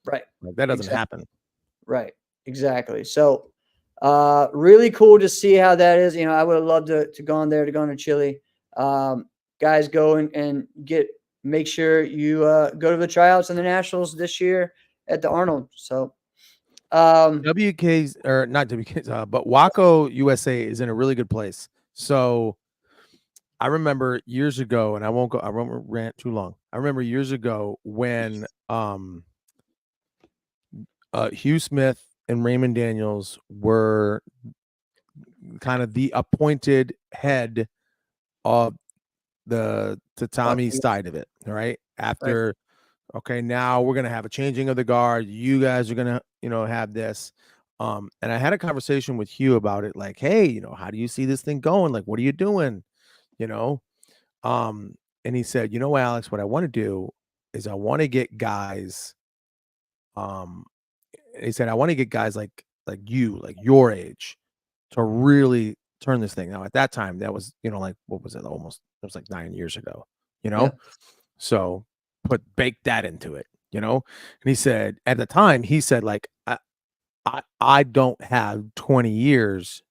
Speaker 3: Right.
Speaker 2: Like, that doesn't happen.
Speaker 3: Right. Exactly. So really cool to see how that is. I would have loved to go on there, to go into Chile. Guys, go and make sure you go to the tryouts and the nationals this year at the Arnold. So
Speaker 2: WK's or not WK's, but WAKO USA is in a really good place. So I remember years ago, and I won't rant too long. I remember years ago when Hugh Smith and Raymond Daniels were kind of the appointed head of the tatami side of it, right? After, okay, now we're gonna have a changing of the guard. You guys are gonna, have this. And I had a conversation with Hugh about it, like, hey, how do you see this thing going? Like, what are you doing? You know? And he said, Alex, what I want to do is I want to get guys, um, he said, I want to get guys like you, like your age, to really turn this thing. Now, at that time, that was, like, what was it? It was like 9 years ago, you know?
Speaker 3: Yeah.
Speaker 2: So bake that into it, And he said, at the time, he said, like, I don't have 20 years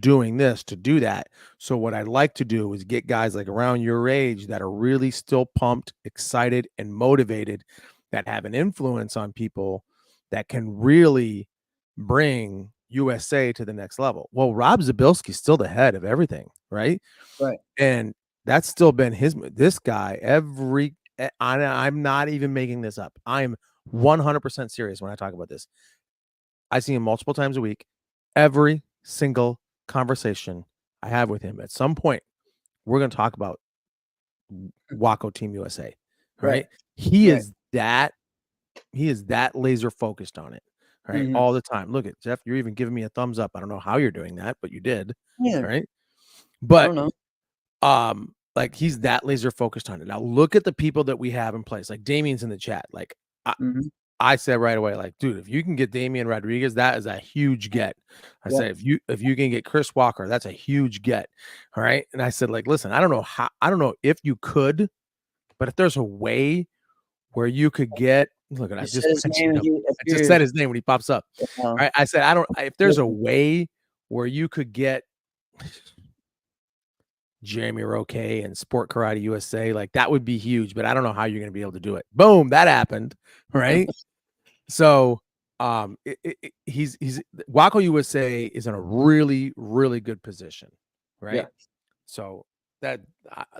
Speaker 2: doing this to do that. So what I'd like to do is get guys like around your age that are really still pumped, excited, and motivated, that have an influence on people, that can really bring USA to the next level. Well, Rob Zabilski's still the head of everything, right?
Speaker 3: Right.
Speaker 2: And that's still been this guy I'm not even making this up. I'm 100% serious when I talk about this. I see him multiple times a week. Every single conversation I have with him, at some point, we're going to talk about WAKO Team USA, right? He is that laser focused on it, right? All the time. Look at Jeff, you're even giving me a thumbs up. I don't know how you're doing that, but you did.
Speaker 3: Yeah.
Speaker 2: Right.
Speaker 3: I
Speaker 2: But
Speaker 3: don't know.
Speaker 2: like, he's that laser focused on it. Now look at the people that we have in place. Like, Damien's in the chat. Like, I said right away, like, dude, if you can get Damien Rodriguez, that is a huge get. I say, if you can get Chris Walker, that's a huge get. All right. And I said, like, listen, I don't know if you could, but if there's a way where you could get, look at, I just said his name when he pops up. All right. I said, if there's a way where you could get Jeremy Roque and Sport Karate USA, like, that would be huge, but I don't know how you're going to be able to do it. Boom, that happened, right? So, he's WAKO USA is in a really, really good position, right?
Speaker 3: Yeah.
Speaker 2: So that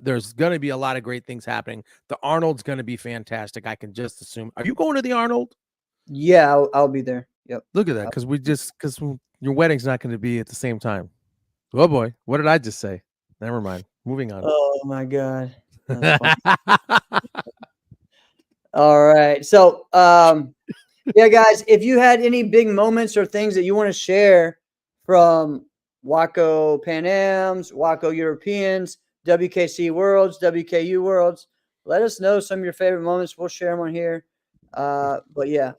Speaker 2: there's going to be a lot of great things happening. The Arnold's going to be fantastic. I can just assume. Are you going to the Arnold?
Speaker 3: Yeah, I'll be there. Yep.
Speaker 2: Look at that, because your wedding's not going to be at the same time. Oh boy, what did I just say? Never mind. Moving on.
Speaker 3: Oh my God. That's funny. All right. So, yeah, guys, if you had any big moments or things that you want to share from WAKO Pan Ams, WAKO Europeans, WKC Worlds, WKU Worlds, let us know some of your favorite moments. We'll share them on here. But yeah.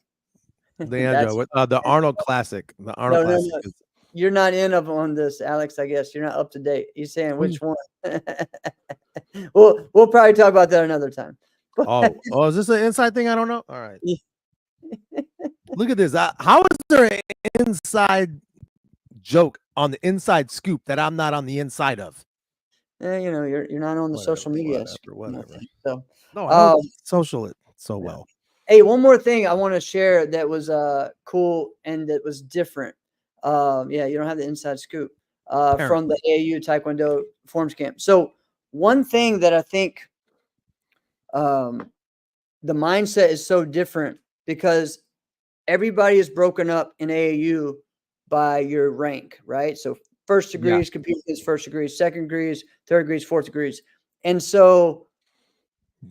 Speaker 2: Leandro, the Arnold Classic. The Arnold Classic.
Speaker 3: No. You're not in on this, Alex, I guess. You're not up to date. He's saying which one. We'll probably talk about that another time.
Speaker 2: Is this an inside thing? I don't know. All right. Look at this. How is there an inside joke on the inside scoop that I'm not on the inside of?
Speaker 3: You're not on the social media.
Speaker 2: Whatever.
Speaker 3: So
Speaker 2: no, I don't social it so well.
Speaker 3: Hey, one more thing I want to share that was cool and that was different. Yeah, you don't have the inside scoop from the AAU Taekwondo Forms Camp. So one thing that I think the mindset is so different, because everybody is broken up in AAU by your rank, right? So first degrees compete against first degrees, second degrees, third degrees, fourth degrees. And so,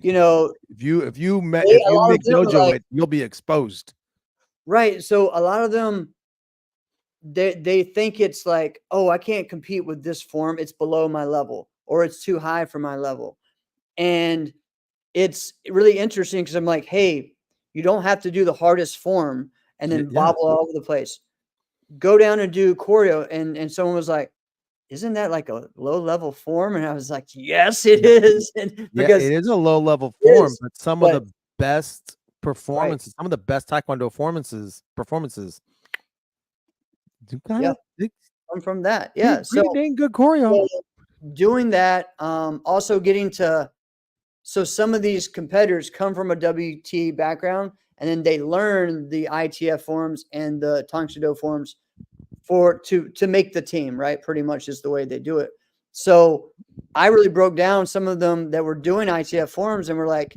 Speaker 3: if you make dojo it,
Speaker 2: you'll be exposed.
Speaker 3: Right. So a lot of them, they think it's like, oh, I can't compete with this form. It's below my level, or it's too high for my level. And it's really interesting, because I'm like, hey, you don't have to do the hardest form and then bobble all over the place. Go down and do choreo. And someone was like, isn't that like a low level form? And I was like, yes, it is.
Speaker 2: Because it is a low level form, but some of the best performances, some of the best Taekwondo performances do kind of
Speaker 3: come from that. Yeah.
Speaker 2: Pretty dang good choreo.
Speaker 3: Doing that, also getting to, so some of these competitors come from a WT background, and then they learn the ITF forms and the Tongsudo forms to make the team, right? Pretty much is the way they do it. So I really broke down some of them that were doing ITF forms and were like,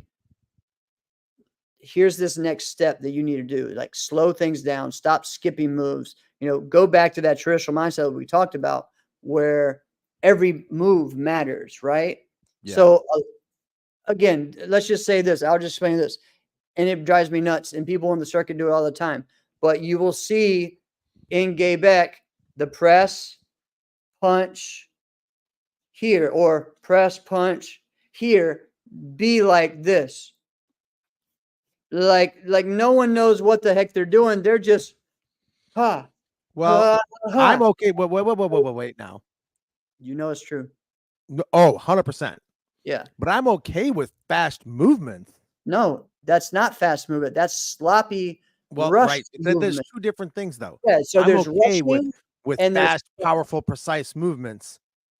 Speaker 3: here's this next step that you need to do. Like slow things down, stop skipping moves, go back to that traditional mindset that we talked about where every move matters, right?
Speaker 2: Yeah.
Speaker 3: So again, let's just say this. I'll just explain this. And it drives me nuts. And people in the circuit do it all the time. But you will see in Gaybeck the press, punch here, or press, punch here, be like this. Like no one knows what the heck they're doing. They're just, ha,
Speaker 2: Well,
Speaker 3: ha.
Speaker 2: I'm okay. Wait now.
Speaker 3: You know it's true.
Speaker 2: Oh, 100%.
Speaker 3: Yeah.
Speaker 2: But I'm okay with fast movements.
Speaker 3: No, that's not fast movement. That's sloppy
Speaker 2: Well,
Speaker 3: rush
Speaker 2: right.
Speaker 3: movement.
Speaker 2: There's two different things, though.
Speaker 3: Yeah, so
Speaker 2: I'm
Speaker 3: there's
Speaker 2: okay
Speaker 3: rushing
Speaker 2: with
Speaker 3: and there's
Speaker 2: fast, powerful, precise movements.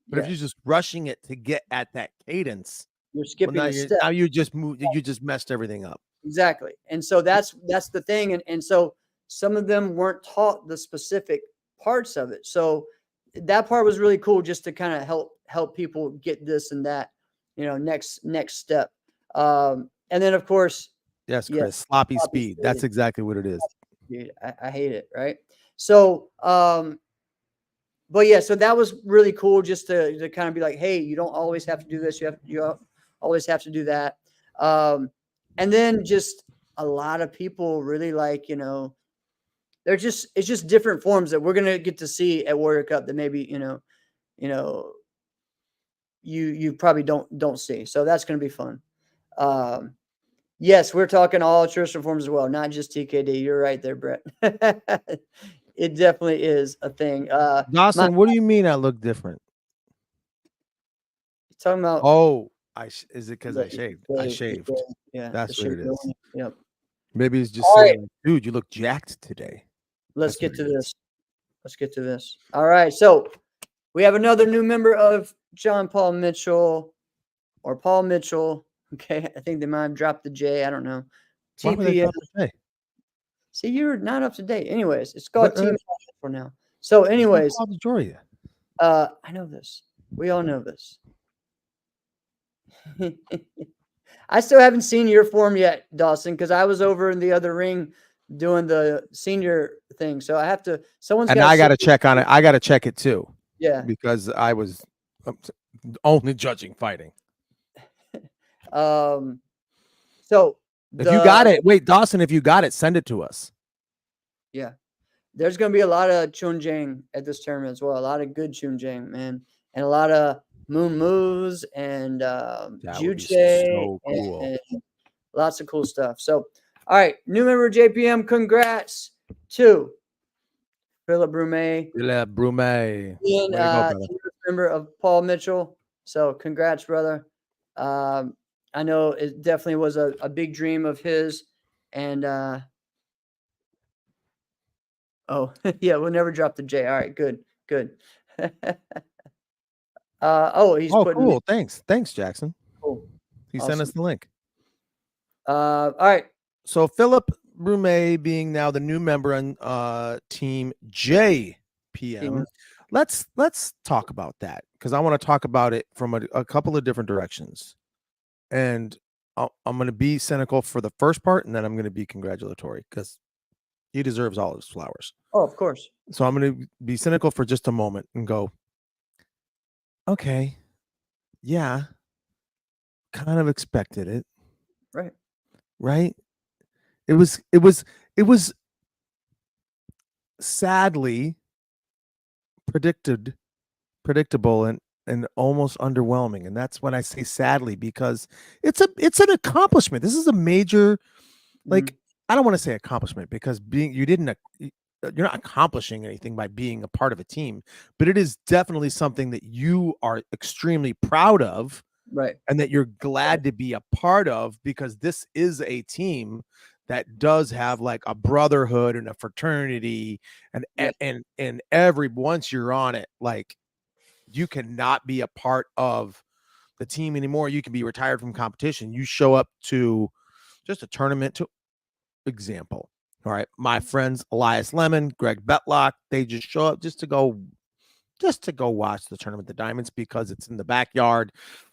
Speaker 2: But if
Speaker 3: yes.
Speaker 2: you're just rushing it to get at that cadence,
Speaker 3: You're skipping a step.
Speaker 2: now you just moved. You just messed everything up.
Speaker 3: Exactly. And so that's the thing. And so some of them weren't taught the specific parts of it. So that part was really cool just to kind of help people get this and that, next step. And then of course,
Speaker 2: Yes, Chris, sloppy speed. That's exactly what it is.
Speaker 3: Dude, I hate it. Right. So, but yeah, so that was really cool just to kind of be like, hey, you don't always have to do this. You always have to do that. And then just a lot of people really like, it's just different forms that we're going to get to see at Warrior Cup that maybe, you probably don't see. So that's going to be fun. Yes, we're talking all traditional forms as well, not just TKD. You're right there, Brett. It definitely is a thing.
Speaker 2: Dawson, what do you mean I look different?
Speaker 3: Talking about
Speaker 2: is it because I shaved? I shaved.
Speaker 3: Yeah,
Speaker 2: that's what it is.
Speaker 3: Yep.
Speaker 2: Maybe it's just dude, you look jacked today.
Speaker 3: Let's get to this. Let's get to this. All right, so we have another new member of John Paul Mitchell or Paul Mitchell. Okay, I think they might have dropped the J. I don't know.
Speaker 2: Why would they drop the J?
Speaker 3: See, you're not up to date. Anyways, it's called Team for now. So, anyways, I know this. We all know this. I still haven't seen your form yet, Dawson, because I was over in the other ring doing the senior thing. So I have to.
Speaker 2: I got to check on it. I got to check it too.
Speaker 3: Yeah,
Speaker 2: because I was only judging fighting.
Speaker 3: So
Speaker 2: if you got it, wait, Dawson, if you got it, send it to us.
Speaker 3: Yeah, there's going to be a lot of Chunjang at this tournament as well. A lot of good Chunjang, man, and a lot of Moon Moves and Juche, so cool. and lots of cool stuff. So, all right, new member of JPM, congrats to Philip Brume.
Speaker 2: Philip Brume.
Speaker 3: And member of Paul Mitchell. So, congrats, brother. I know it definitely was a big dream of his. And, oh, yeah, we'll never drop the J. All right, good. He's putting
Speaker 2: cool. Thanks, Jackson.
Speaker 3: Cool.
Speaker 2: He sent us the link.
Speaker 3: All right.
Speaker 2: So Philip Brume being now the new member on Team JPM. Let's talk about that because I want to talk about it from a couple of different directions. And I'm going to be cynical for the first part, and then I'm going to be congratulatory because he deserves all his flowers.
Speaker 3: Oh, of course.
Speaker 2: So I'm going to be cynical for just a moment and go, okay, yeah, kind of expected it. Right. It was sadly predictable and almost underwhelming. And that's when I say sadly, because it's an accomplishment. This is a major, I don't want to say accomplishment because you're not accomplishing anything by being a part of a team, but it is definitely something that you are extremely proud of.
Speaker 3: Right.
Speaker 2: And that you're glad to be a part of, because this is a team that does have like a brotherhood and a fraternity and every once you're on it, like you cannot be a part of the team anymore. You can be retired from competition. You show up to just a tournament to example. All right. My friends, Elias Lemon, Greg Betlock, they just show up just to go watch the tournament, the Diamonds, because it's in the backyard.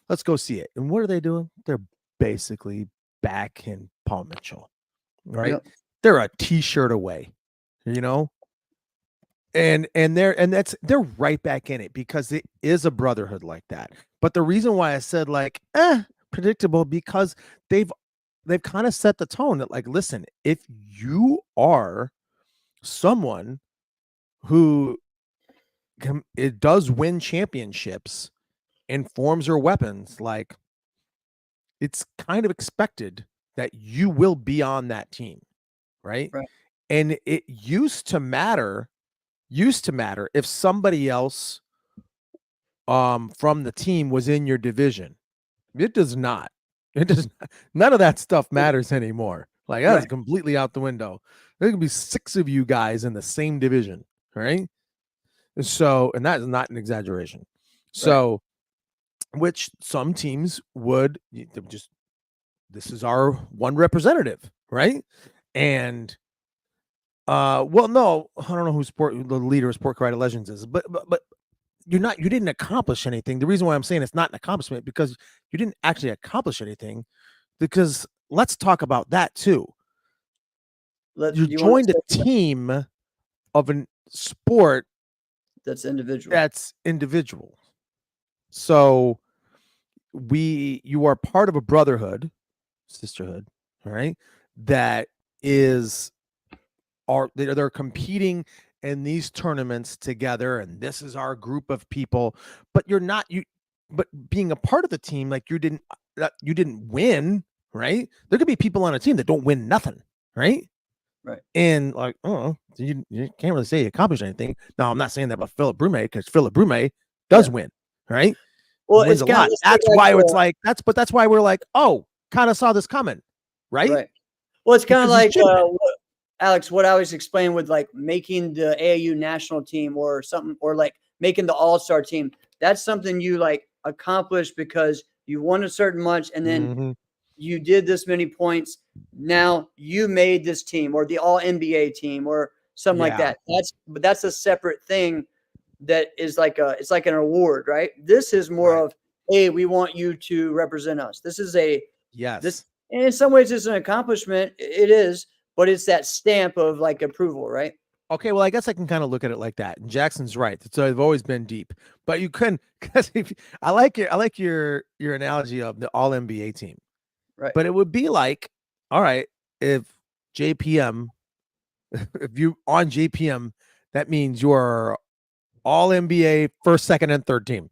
Speaker 2: Let's go see it. And what are they doing? They're basically backing Paul Mitchell. right?
Speaker 3: Yep.
Speaker 2: They're a t-shirt away, you know? And they're right back in it because it is a brotherhood like that. But the reason why I said like, predictable, because they've kind of set the tone that like, listen, if you are someone who it does win championships and forms your weapons, like it's kind of expected that you will be on that team, right?
Speaker 3: Right.
Speaker 2: And it used to matter if somebody else from the team was in your division. It does not. It does not, none of that stuff matters anymore. Like that is
Speaker 3: Right.
Speaker 2: completely out the window. There can be 6 of you guys in the same division, right? So, and that is not an exaggeration. So, which some teams would just, this is our one representative, right? And well, no, I don't know who the leader of Sport Karate Legends is, but you didn't accomplish anything. The reason why I'm saying it's not an accomplishment because you didn't actually accomplish anything. Because let's talk about that too. You joined a team of a sport
Speaker 3: that's
Speaker 2: individual. So you are part of a brotherhood, sisterhood, all right? That is they're competing in these tournaments together, and this is our group of people. But but being a part of the team, like you didn't win, right? There could be people on a team that don't win nothing, right?
Speaker 3: Right.
Speaker 2: And like, oh, you can't really say you accomplished anything. No, I'm not saying that about Philip Brume because Philip Brume does win, right?
Speaker 3: Well,
Speaker 2: He wins a lot. That's why it's like that's why we're like, oh, kind of saw this coming, right?
Speaker 3: Right. Well, it's kind of like Alex, what I was explaining with like making the AAU national team or something, or like making the all-star team. That's something you like accomplish because you won a certain much and then you did this many points. Now you made this team or the all NBA team or something like that. That's a separate thing that is like it's like an award, right? This is more of, hey, we want you to represent us. This is this, and in some ways it's an accomplishment. It is, but it's that stamp of like approval, right?
Speaker 2: Okay, well, I guess I can kind of look at it like that. And Jackson's right. So I've always been deep, but you couldn't because I like your analogy of the all NBA team,
Speaker 3: right?
Speaker 2: But it would be like, all right, if JPM, if you on JPM, that means you're all NBA first, second, and third team.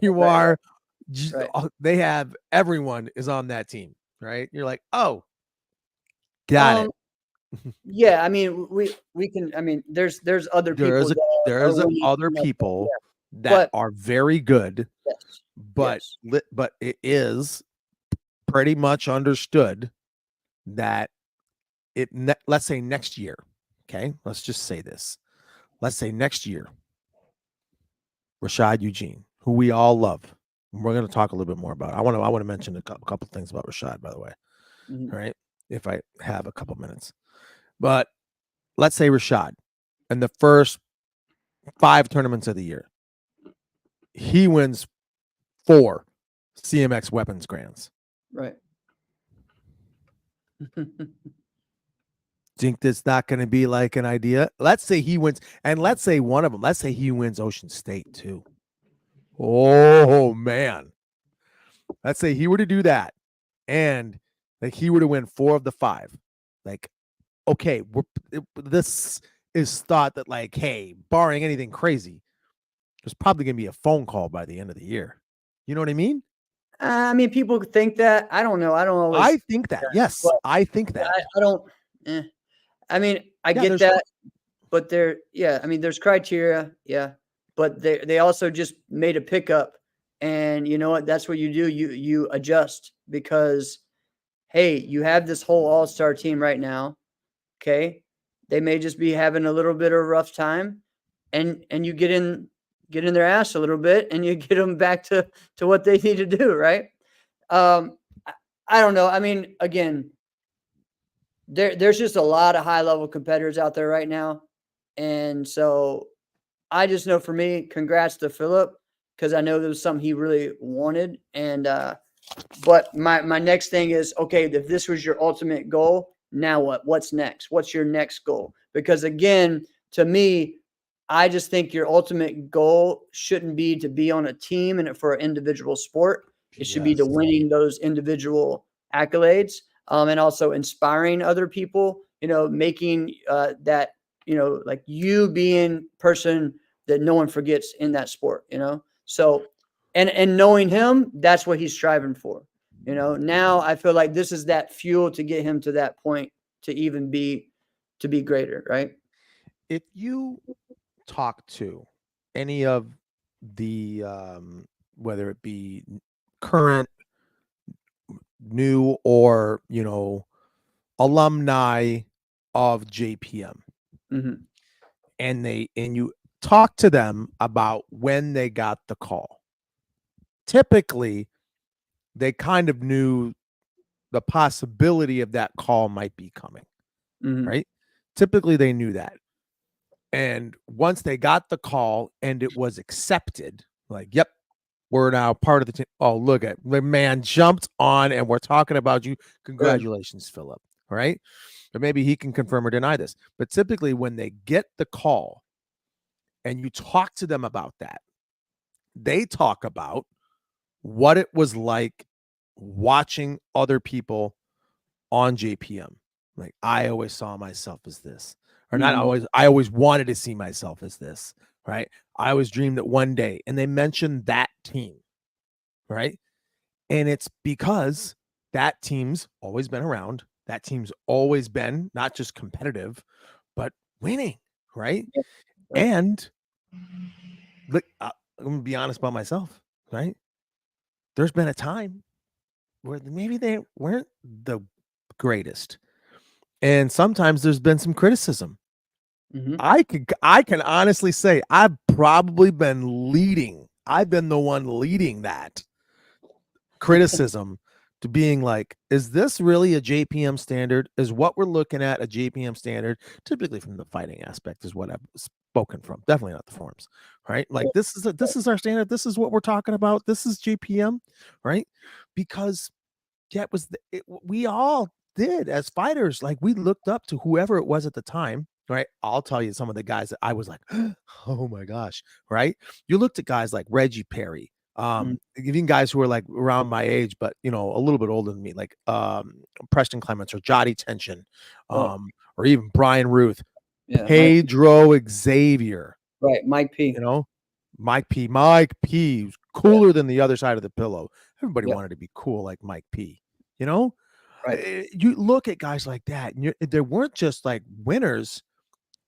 Speaker 2: You are. They have everyone is on that team, right? You're like, oh, got it.
Speaker 3: Yeah, I mean, we can. I mean, there's other people.
Speaker 2: There's other people that are very good.
Speaker 3: Yes.
Speaker 2: But it is pretty much understood that let's say next year. Okay, let's just say this. Let's say next year, Rashad Eugene, who we all love. We're going to talk a little bit more about it. I want to mention a couple things about Rashad, by the way. All right, if I have a couple minutes. But let's say Rashad, in the first 5 tournaments of the year, he wins 4 CMX weapons grands.
Speaker 3: Right.
Speaker 2: Think that's not going to be like an idea? Let's say he wins, and let's say one of them, let's say he wins Ocean State too. Oh, man. Let's say he were to do that, and like he were to win 4 of the 5. Like, okay, this is thought that like, hey, barring anything crazy, there's probably going to be a phone call by the end of the year. You know what I mean?
Speaker 3: I mean, people think that. I don't know. I don't always.
Speaker 2: I think that. Yes, I think that.
Speaker 3: I don't. I mean, I get that, but I mean, there's criteria. Yeah, but they also just made a pickup, and you know what? That's what you do. You adjust because, hey, you have this whole all-star team right now. Okay, they may just be having a little bit of a rough time, and you get in their ass a little bit, and you get them back to what they need to do, right? I don't know. I mean, again, there's just a lot of high-level competitors out there right now, and so I just know for me, congrats to Philip because I know there was something he really wanted, and but my next thing is, okay, if this was your ultimate goal, now what? What's next? What's your next goal? Because again, to me, I just think your ultimate goal shouldn't be to be on a team and for an individual sport. It should be to
Speaker 2: Yes.
Speaker 3: winning those individual accolades, and also inspiring other people. Making that like you being person that no one forgets in that sport. So and knowing him, that's what he's striving for. Now I feel like this is that fuel to get him to that point to even be greater, right?
Speaker 2: If you talk to any of the whether it be current, new, or alumni of JPM,
Speaker 3: Hmm.
Speaker 2: and you talk to them about when they got the call, typically they kind of knew the possibility of that call might be coming,
Speaker 3: Hmm.
Speaker 2: right? Typically they knew that. And once they got the call and it was accepted, like, yep, we're now part of the team. Oh, look at the man jumped on and we're talking about you.
Speaker 3: Good.
Speaker 2: Congratulations, Philip. All right. But maybe he can confirm or deny this. But typically, when they get the call and you talk to them about that, they talk about what it was like watching other people on JPM. Like, I always saw myself as this, or not
Speaker 3: Hmm.
Speaker 2: always, I always wanted to see myself as this, right? I always dreamed that one day, and they mentioned that team, right? And it's because that team's always been around. That team's always been not just competitive, but winning, right?
Speaker 3: Right.
Speaker 2: And look, I'm gonna be honest about myself, right? There's been a time where maybe they weren't the greatest, and sometimes there's been some criticism.
Speaker 3: Hmm.
Speaker 2: I can honestly say I've probably been leading. I've been the one leading that criticism to being like, is this really a JPM standard? Is what we're looking at a JPM standard? Typically from the fighting aspect is what I've spoken from. Definitely not the forms, right? Like this is our standard. This is what we're talking about. This is JPM, right? Because that was we all did as fighters. Like we looked up to whoever it was at the time, right? I'll tell you some of the guys that I was like, oh my gosh, right? You looked at guys like Reggie Perry,
Speaker 3: Hmm.
Speaker 2: even guys who are like around my age, but a little bit older than me, like Preston Clements or Jotty Tension,
Speaker 3: Oh,
Speaker 2: or even Brian Ruth,
Speaker 3: yeah.
Speaker 2: Pedro Xavier,
Speaker 3: Right. Mike
Speaker 2: you
Speaker 3: P.
Speaker 2: know, Mike P was
Speaker 3: Yeah.
Speaker 2: cooler than the other side of the pillow. Everybody
Speaker 3: Yeah.
Speaker 2: wanted to be cool like Mike P. You know,
Speaker 3: Right.
Speaker 2: You look at guys like that, and they weren't just like winners.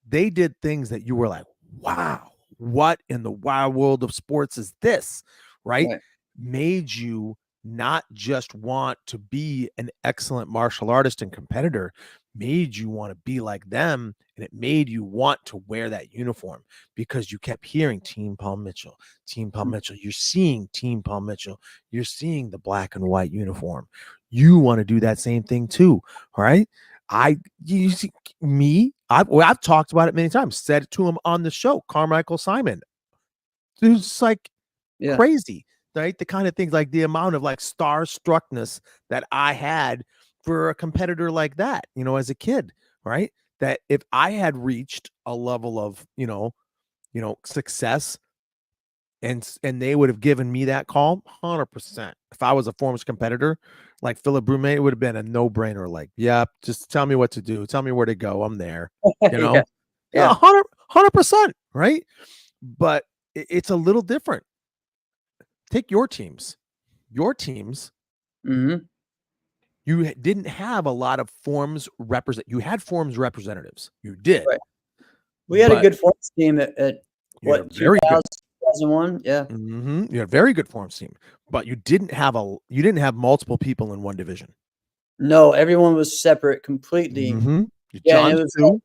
Speaker 2: They did things that you were like, wow, what in the wild world of sports is this? Right?
Speaker 3: Right.
Speaker 2: Made you not just want to be an excellent martial artist and competitor, made you want to be like them. And it made you want to wear that uniform because you kept hearing Team Paul Mitchell, Team Paul
Speaker 3: Mm.
Speaker 2: Mitchell. You're seeing Team Paul Mitchell. You're seeing the black and white uniform. You want to do that same thing too. All right. You see me, I've talked about it many times, said it to him on the show, Carmichael Simon. It's like
Speaker 3: Yeah.
Speaker 2: crazy, right? The kind of things, like the amount of like starstruckness that I had for a competitor like that, as a kid, right? That if I had reached a level of, success and they would have given me that call 100%. If I was a former competitor like Philip Brume, it would have been a no-brainer. Like, yep, just tell me what to do, tell me where to go, I'm there. you
Speaker 3: Yeah.
Speaker 2: know yeah,
Speaker 3: Yeah.
Speaker 2: 100%, right? But it's a little different. Take your teams.
Speaker 3: Hmm.
Speaker 2: You didn't have a lot of forms represent. You had forms representatives, you did,
Speaker 3: Right. We had a
Speaker 2: but
Speaker 3: good force team at
Speaker 2: you had a
Speaker 3: what,
Speaker 2: very good
Speaker 3: 2000, 2001? Yeah.
Speaker 2: you had a very good forms team, but you didn't have multiple people in one division.
Speaker 3: No, everyone was separate completely.
Speaker 2: Mhm.
Speaker 3: Yeah, and it was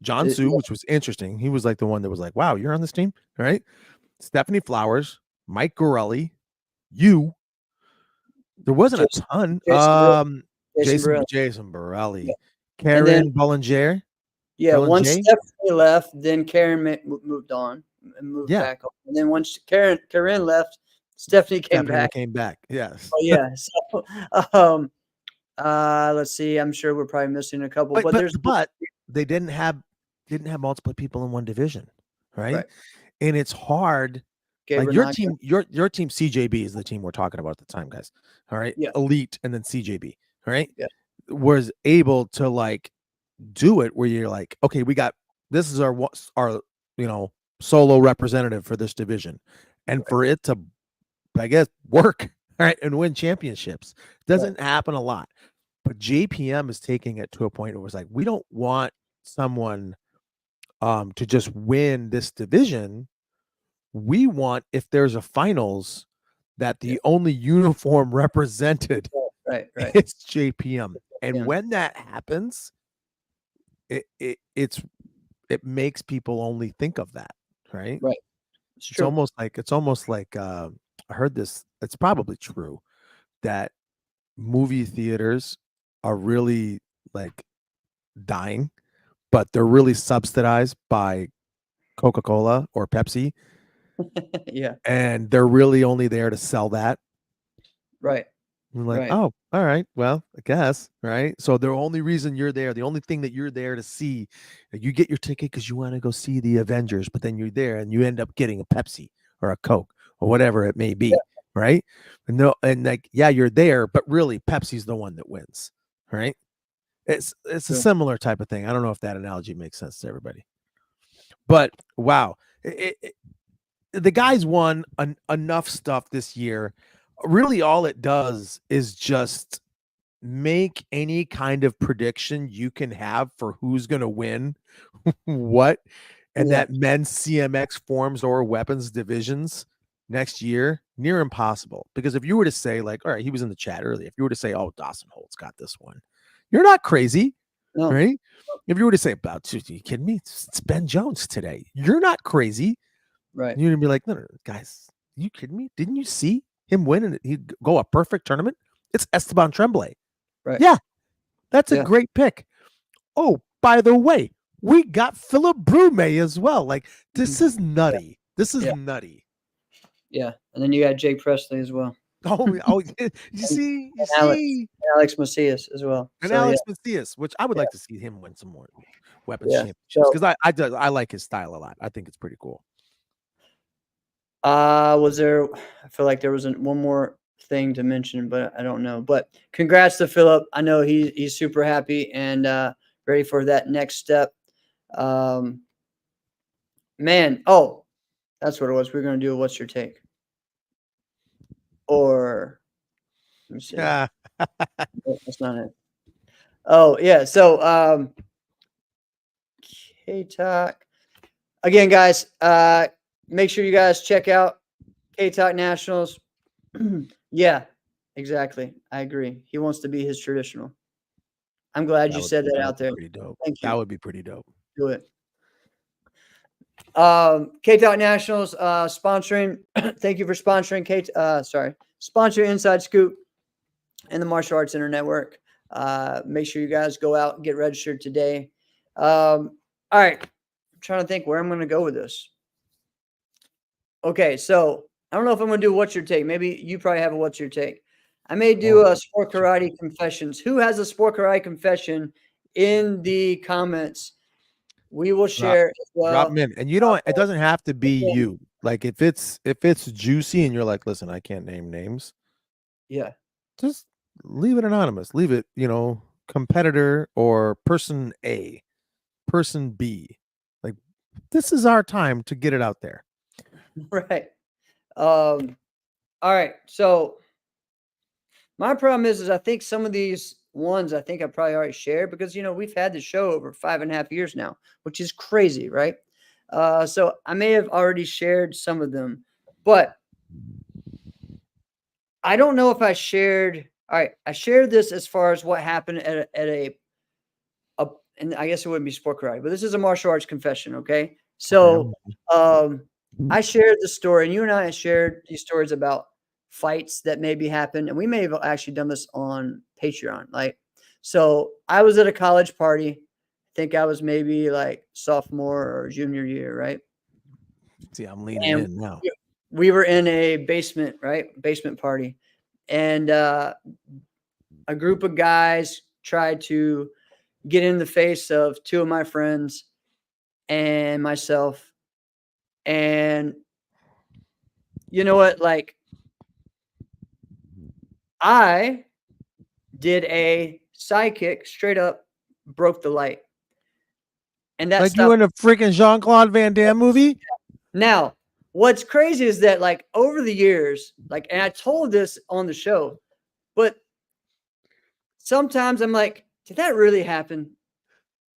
Speaker 2: John
Speaker 3: like,
Speaker 2: Sue, which was interesting. He was like the one that was like, "Wow, you're on this team?" Right? Stephanie Flowers, Mike Gorelli, you. There wasn't a
Speaker 3: Jason,
Speaker 2: ton.
Speaker 3: Jason, Jason Burrell.
Speaker 2: Jason
Speaker 3: Yeah.
Speaker 2: Borelli,
Speaker 3: And then
Speaker 2: Karen Bollinger,
Speaker 3: yeah, once
Speaker 2: Bollinger.
Speaker 3: Stephanie left, then Karen moved on and moved
Speaker 2: Yeah,
Speaker 3: back on. And then once Karen left, Stephanie came
Speaker 2: Stephanie
Speaker 3: back.
Speaker 2: came back. Yes.
Speaker 3: Oh yeah. So um Let's see. I'm sure we're probably missing a couple,
Speaker 2: But
Speaker 3: but there's
Speaker 2: they didn't have multiple people in one division, right?
Speaker 3: right.
Speaker 2: And it's hard. Like
Speaker 3: Gabriel
Speaker 2: your
Speaker 3: Naga.
Speaker 2: team, your team CJB is the team we're talking about at the time, guys. All right,
Speaker 3: Yeah.
Speaker 2: Elite and then CJB. All right,
Speaker 3: Yeah.
Speaker 2: was able to like do it where you're like, okay, we got this is our solo representative for this division, and for it to, I guess, work, all right, and win championships doesn't happen a lot. But JPM is taking it to a point where it's like, we don't want someone to just win this division. We want, if there's a finals, that the only uniform represented
Speaker 3: Right.
Speaker 2: is JPM. And
Speaker 3: Yeah.
Speaker 2: when that happens, it makes people only think of that, right?
Speaker 3: Right.
Speaker 2: It's almost like I heard this. It's probably true that movie theaters are really like dying, but they're really subsidized by Coca-Cola or Pepsi,
Speaker 3: Yeah.
Speaker 2: and they're really only there to sell that.
Speaker 3: Right.
Speaker 2: I'm like,
Speaker 3: Right.
Speaker 2: oh, all right, well, I guess, right? So the only reason you're there, the only thing that you're there to see, you get your ticket because you want to go see the Avengers, but then you're there and you end up getting a Pepsi or a Coke or whatever it may be, right? And like, yeah, you're there, but really Pepsi's the one that wins, right? It's a similar type of thing. I don't know if that analogy makes sense to everybody, but wow, the guys won enough stuff this year. Really, all it does is just make any kind of prediction you can have for who's going to win what, and that men's CMX forms or weapons divisions next year near impossible. Because if you were to say, like, all right, he was in the chat earlier, if you were to say, oh, Dawson Holt's got this one, you're not crazy, right? If you were to say, about, are you kidding me? It's Ben Jones today. You're not crazy.
Speaker 3: Right.
Speaker 2: You're gonna be like, no, guys, you kidding me? Didn't you see him win and he'd go a perfect tournament? It's Esteban Tremblay.
Speaker 3: Right.
Speaker 2: Yeah, that's a great pick. Oh, by the way, we got Philip Brume as well. Like, this is nutty. This is nutty.
Speaker 3: Yeah, and then you got Jake Presley as well.
Speaker 2: Oh, you see,
Speaker 3: Alex Macias as well,
Speaker 2: and Alex Macias, which I would like to see him win some more weapons championships because I like his style a lot. I think it's pretty cool.
Speaker 3: Was there? I feel like there was one more thing to mention, but I don't know. But congrats to Philip. I know he's super happy and ready for that next step. Man, oh, that's what it was. We're gonna do. What's your take? Or let me see.
Speaker 2: Yeah,
Speaker 3: that's not it. Oh yeah. So K-Talk. Again, guys, make sure you guys check out K-Talk Nationals. Yeah, exactly. I agree. He wants to be his traditional. I'm glad you said that out there.
Speaker 2: Pretty dope.
Speaker 3: Thank you.
Speaker 2: That would be pretty dope.
Speaker 3: Do it. K-Talk Nationals sponsoring. Thank you for sponsoring sponsor Inside Scoop and the Martial Arts Center Network. Make sure you guys go out and get registered today. All right. I'm trying to think where I'm going to go with this. Okay, so I don't know if I'm going to do what's your take. Maybe you probably have a what's your take. I may do a sport karate confessions. Who has a sport karate confession in the comments? We will share as well.
Speaker 2: Drop them in, and you don't. It doesn't have to be you. Like if it's juicy, and you're like, listen, I can't name names.
Speaker 3: Yeah,
Speaker 2: just leave it anonymous. Leave it, competitor or person A, person B. Like this is our time to get it out there.
Speaker 3: Right. All right. So my problem is I think some of these ones I think I probably already shared because we've had the show over 5.5 years now, which is crazy, right? So I may have already shared some of them, but I don't know if I shared. All right, I shared this as far as what happened at a and I guess it wouldn't be sport karate, but this is a martial arts confession, okay? So I shared the story, and you and I shared these stories about fights that maybe happened, and we may have actually done this on Patreon. Like, so I was at a college party. I think I was maybe like sophomore or junior year, right?
Speaker 2: See, I'm leaning in now.
Speaker 3: We were in a basement, right? Basement party. And a group of guys tried to get in the face of two of my friends and myself. And you know what? Like, I did a sidekick, straight up broke the light. And that
Speaker 2: Like you
Speaker 3: stuff.
Speaker 2: in a freaking Jean-Claude Van Damme movie?
Speaker 3: Now, what's crazy is that, like, over the years, like, and I told this on the show, but sometimes I'm like, did that really happen?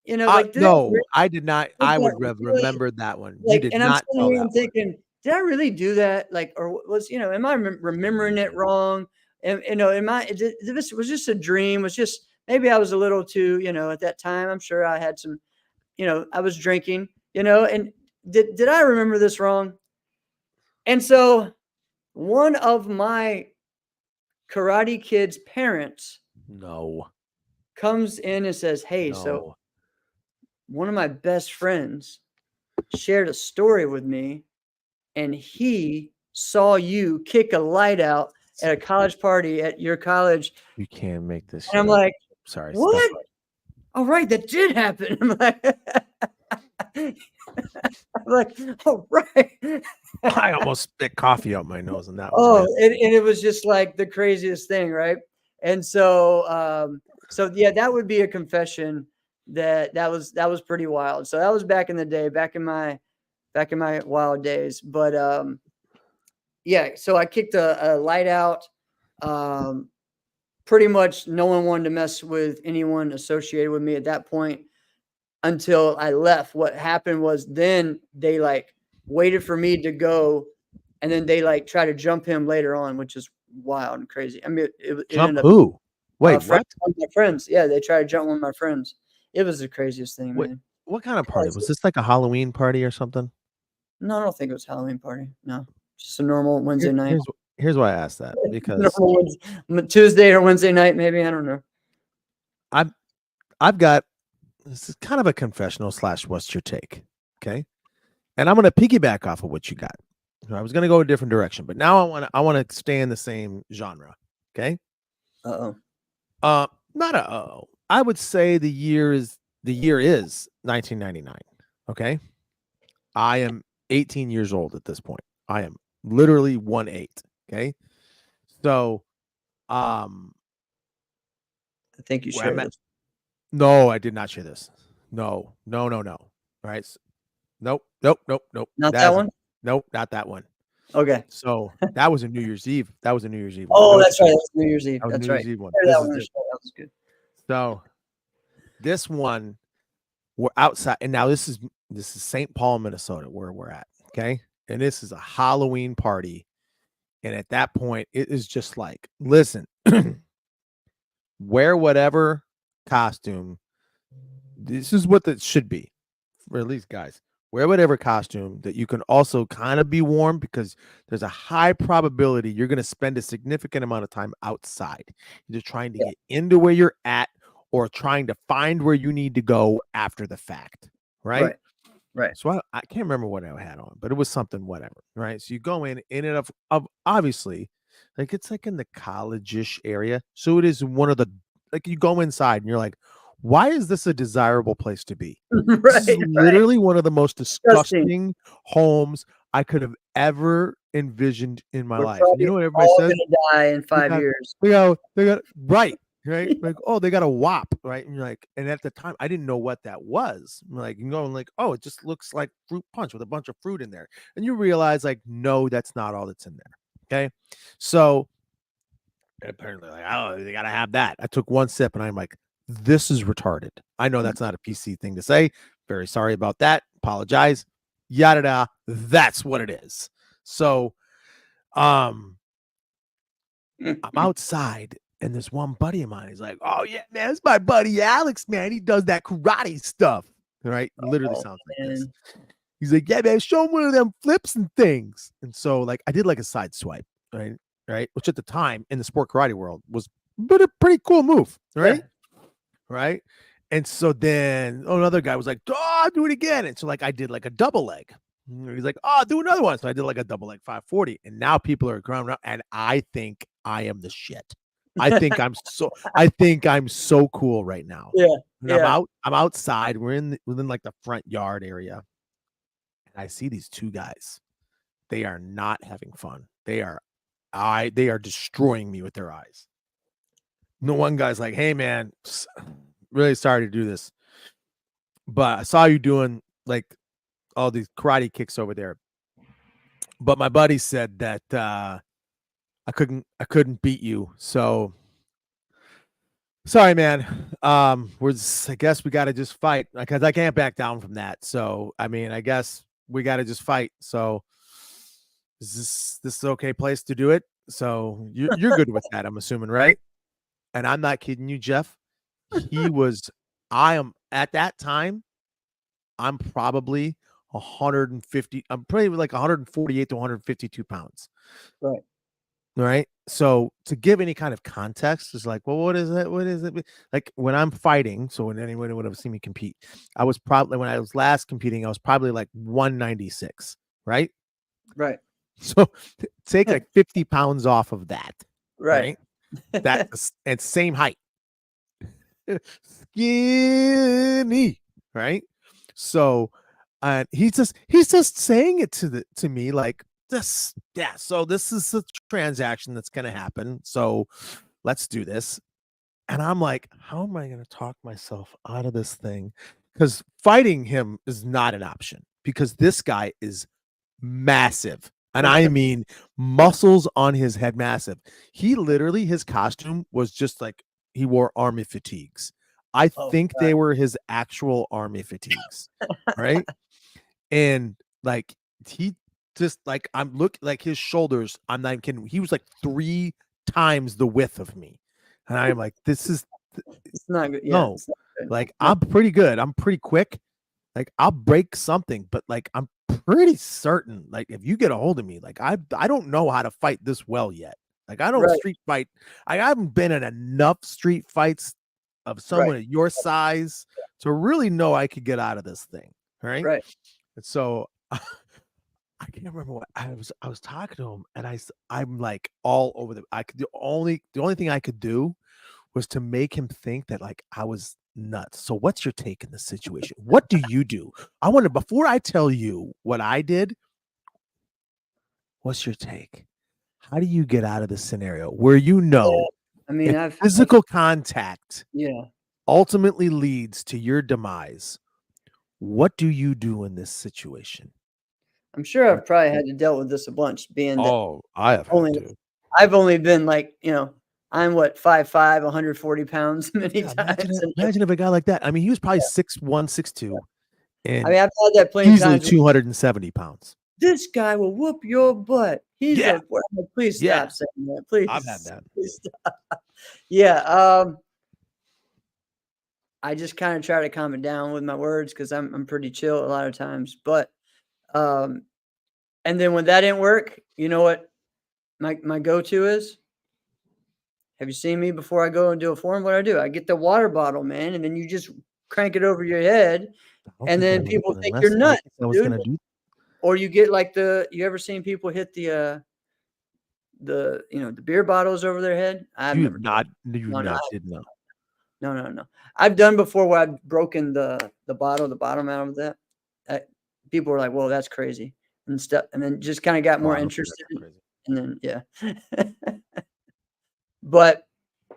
Speaker 3: You know, like, did that
Speaker 2: No, I did not.
Speaker 3: did
Speaker 2: I would
Speaker 3: that really,
Speaker 2: remember that one. You
Speaker 3: like,
Speaker 2: did
Speaker 3: and I'm
Speaker 2: not
Speaker 3: sitting
Speaker 2: tell
Speaker 3: here,
Speaker 2: that
Speaker 3: I'm
Speaker 2: one.
Speaker 3: thinking, did I really do that? Like, or was, am I remembering it wrong? And, am I, this was just a dream, was just, maybe I was a little too, at that time, I'm sure I had some, I was drinking, and did I remember this wrong? And so one of my Karate Kid's parents
Speaker 2: No,
Speaker 3: comes in and says, "Hey, so
Speaker 2: no.
Speaker 3: one of my best friends shared a story with me, and he saw you kick a light out at a college party at your college."
Speaker 2: You can't make this
Speaker 3: And
Speaker 2: shit
Speaker 3: I'm
Speaker 2: up.
Speaker 3: like,
Speaker 2: Sorry, stop.
Speaker 3: "What? All right, that did happen." I'm like, "All right."
Speaker 2: I almost spit coffee out my nose, and that was
Speaker 3: Oh,
Speaker 2: bad.
Speaker 3: and it was just like the craziest thing, right? And so, so yeah, that would be a confession that was pretty wild. So that was back in the day, back in my wild days. But yeah, so I kicked a light out. Um, Pretty much no one wanted to mess with anyone associated with me at that point until I left. What happened was then they like waited for me to go, and then they like try to jump him later on, which is wild and crazy. I mean, it
Speaker 2: Jump
Speaker 3: ended up
Speaker 2: who? Wait,
Speaker 3: friend,
Speaker 2: what?
Speaker 3: one of my friends. Yeah, they tried to jump one of my friends. It was the craziest thing,
Speaker 2: What?
Speaker 3: man.
Speaker 2: What kind of
Speaker 3: Yeah,
Speaker 2: party was this? Like a Halloween party or something?
Speaker 3: no, I don't think it was Halloween party. No, just a normal Wednesday
Speaker 2: Here,
Speaker 3: night.
Speaker 2: here's why I asked that because
Speaker 3: Normal Tuesday or Wednesday night, maybe. I don't know.
Speaker 2: I've I've got this is kind of a confessional slash what's your take, okay? And I'm gonna piggyback off of what you got. I was gonna go a different direction, but now I want to stay in the same genre, okay?
Speaker 3: Uh-oh.
Speaker 2: Not a I would say the year is 1999. Okay. I am 18 years old at this point. I am literally 1/8. Okay. So um
Speaker 3: I think you
Speaker 2: where I'm
Speaker 3: shared
Speaker 2: at,
Speaker 3: this.
Speaker 2: no, I did not share this. No, no, no, no. Right. Nope, nope, nope, nope.
Speaker 3: Not
Speaker 2: That
Speaker 3: that
Speaker 2: isn't
Speaker 3: one?
Speaker 2: nope, not that one.
Speaker 3: Okay.
Speaker 2: So that was a New Year's Eve. That was a New Year's Eve one.
Speaker 3: Oh, that's right. That's New Year's Eve.
Speaker 2: That was a
Speaker 3: That's
Speaker 2: New
Speaker 3: right.
Speaker 2: Year's Eve one.
Speaker 3: Share
Speaker 2: This
Speaker 3: that
Speaker 2: is
Speaker 3: one.
Speaker 2: different.
Speaker 3: That was good.
Speaker 2: So this one we're outside, and now this is St. Paul, Minnesota, where we're at. Okay. And this is a Halloween party. And at that point, it is just like, listen, wear whatever costume. This is what that should be for at least guys. Wear whatever costume that you can also kind of be warm because there's a high probability you're going to spend a significant amount of time outside, either trying to
Speaker 3: Yeah.
Speaker 2: get into where you're at or trying to find where you need to go after the fact. Right.
Speaker 3: Right. Right.
Speaker 2: So I can't remember what I had on, but it was something, whatever. Right. So you go in and of obviously, like it's like in the college-ish area. So it is one of the like you go inside and you're like, why is this a desirable place to be? This is
Speaker 3: Right. Right.
Speaker 2: literally one of the most
Speaker 3: Disgusting.
Speaker 2: disgusting homes I could have ever envisioned in my
Speaker 3: We're
Speaker 2: life. And you
Speaker 3: probably
Speaker 2: know what everybody
Speaker 3: all
Speaker 2: says?
Speaker 3: gonna die in
Speaker 2: They
Speaker 3: 5
Speaker 2: got
Speaker 3: years.
Speaker 2: they got right? Like, oh, they got a WAP, right? And you're like, and at the time I didn't know what that was. Like, you know, I'm like, oh, it just looks like fruit punch with a bunch of fruit in there. And you realize, like, no, that's not all that's in there. Okay. So apparently, like, oh, they gotta have that. I took one sip and I'm like, this is retarded. I know that's not a PC thing to say. Very sorry about that. Apologize. Yada da. That's what it is. So I'm outside and there's one buddy of mine. He's like, oh yeah, man, it's my buddy Alex, man. He does that karate stuff. Right? Literally
Speaker 3: Oh,
Speaker 2: sounds like this.
Speaker 3: man.
Speaker 2: He's like, yeah, man, show him one of them flips and things. And so, like, I did like a side swipe, right? Right. Which at the time in the sport karate world was but a pretty cool move, right?
Speaker 3: Yeah.
Speaker 2: Right. And so then another guy was like, oh, do it again. And so, like, I did like a double leg. And he's like, oh, do another one. So I did like a double leg 540. And now people are growing up, and I think I am the shit. I think I'm so cool right now.
Speaker 3: Yeah,
Speaker 2: And
Speaker 3: yeah.
Speaker 2: I'm outside. Within like the front yard area. And I see these two guys. They are not having fun. They are destroying me with their eyes. No one guy's like, "Hey man, really sorry to do this, but I saw you doing like all these karate kicks over there. But my buddy said that I couldn't beat you. So sorry, man. I guess we got to just fight because I can't back down from that. So I mean, I guess we got to just fight. So is this an okay place to do it? So you're good with that, I'm assuming, right? And I'm not kidding you, Jeff. He was. I am at that time. I'm probably 150. I'm probably like 148 to 152 pounds.
Speaker 3: Right.
Speaker 2: Right. So to give any kind of context is like, well, what is it? What is it? Like when I'm fighting, so when anyone would have seen me compete, I was probably when I was last competing, I was probably like 196, right?
Speaker 3: Right.
Speaker 2: So take like 50 pounds off of that,
Speaker 3: Right.
Speaker 2: right? And same height. Skinny, right? So and he's just saying it to me like this, yeah. So this is a transaction that's gonna happen. So let's do this. And I'm like, how am I gonna talk myself out of this thing? Because fighting him is not an option because this guy is massive. And I mean muscles on his head, massive. He literally, his costume was just like he wore army fatigues. I
Speaker 3: Oh,
Speaker 2: think
Speaker 3: God.
Speaker 2: they were his actual army fatigues, right? And like he just like I'm look like his shoulders, I'm not even kidding. He was like 3 times the width of me. And I'm like, this is
Speaker 3: It's not good. Yeah.
Speaker 2: no,
Speaker 3: It's not good.
Speaker 2: like
Speaker 3: No.
Speaker 2: I'm pretty good. I'm pretty quick. Like I'll break something, but like I'm pretty certain, like if you get a hold of me, like I don't know how to fight this well yet. Like I don't
Speaker 3: Right.
Speaker 2: street fight. I haven't been in enough street fights of someone
Speaker 3: Right.
Speaker 2: at your size to really know I could get out of this thing. Right.
Speaker 3: Right.
Speaker 2: And so I can't remember what I was talking to him and I'm like all over the only thing I could do was to make him think that like I was nuts. So what's your take in this situation? What do you do? I want to before I tell you what I did, what's your take? How do you get out of this scenario where you know
Speaker 3: I mean,
Speaker 2: if physical contact
Speaker 3: yeah.
Speaker 2: ultimately leads to your demise? What do you do in this situation?
Speaker 3: I'm sure I've probably had to deal with this a bunch, being that
Speaker 2: Oh, I have had
Speaker 3: only
Speaker 2: to.
Speaker 3: I've only been like, I'm what, 5'5", 140 pounds many
Speaker 2: Yeah,
Speaker 3: times. And
Speaker 2: imagine if a guy like that. I mean, he was probably 6'1", 6'2",
Speaker 3: I
Speaker 2: and
Speaker 3: mean, I've had that plenty of
Speaker 2: easily
Speaker 3: times.
Speaker 2: 270 pounds.
Speaker 3: This guy will whoop your butt. He's
Speaker 2: Yeah,
Speaker 3: a please
Speaker 2: yeah,
Speaker 3: stop saying that.
Speaker 2: I've had
Speaker 3: Please.
Speaker 2: that.
Speaker 3: Please stop. Yeah. I just kind of try to calm it down with my words because I'm pretty chill a lot of times. But um, and then when that didn't work, you know what my go-to is? Have you seen me before I go and do a form? What do? I get the water bottle, man, and then you just crank it over your head,
Speaker 2: I don't
Speaker 3: and
Speaker 2: think I
Speaker 3: then
Speaker 2: was
Speaker 3: people think
Speaker 2: unless
Speaker 3: you're
Speaker 2: I don't
Speaker 3: nuts,
Speaker 2: think I was
Speaker 3: dude.
Speaker 2: gonna do.
Speaker 3: Or you get like you ever seen people hit the beer bottles over their head? I've
Speaker 2: You
Speaker 3: never
Speaker 2: have
Speaker 3: done
Speaker 2: not.
Speaker 3: it.
Speaker 2: You
Speaker 3: No, no,
Speaker 2: not did not.
Speaker 3: no, no, no. I've done before where I've broken the bottom out of that. Uh, People were like, "Whoa, that's crazy," and stuff, and then just kinda got
Speaker 2: Oh,
Speaker 3: more
Speaker 2: I don't think
Speaker 3: interested
Speaker 2: that's
Speaker 3: in
Speaker 2: crazy.
Speaker 3: and then yeah. But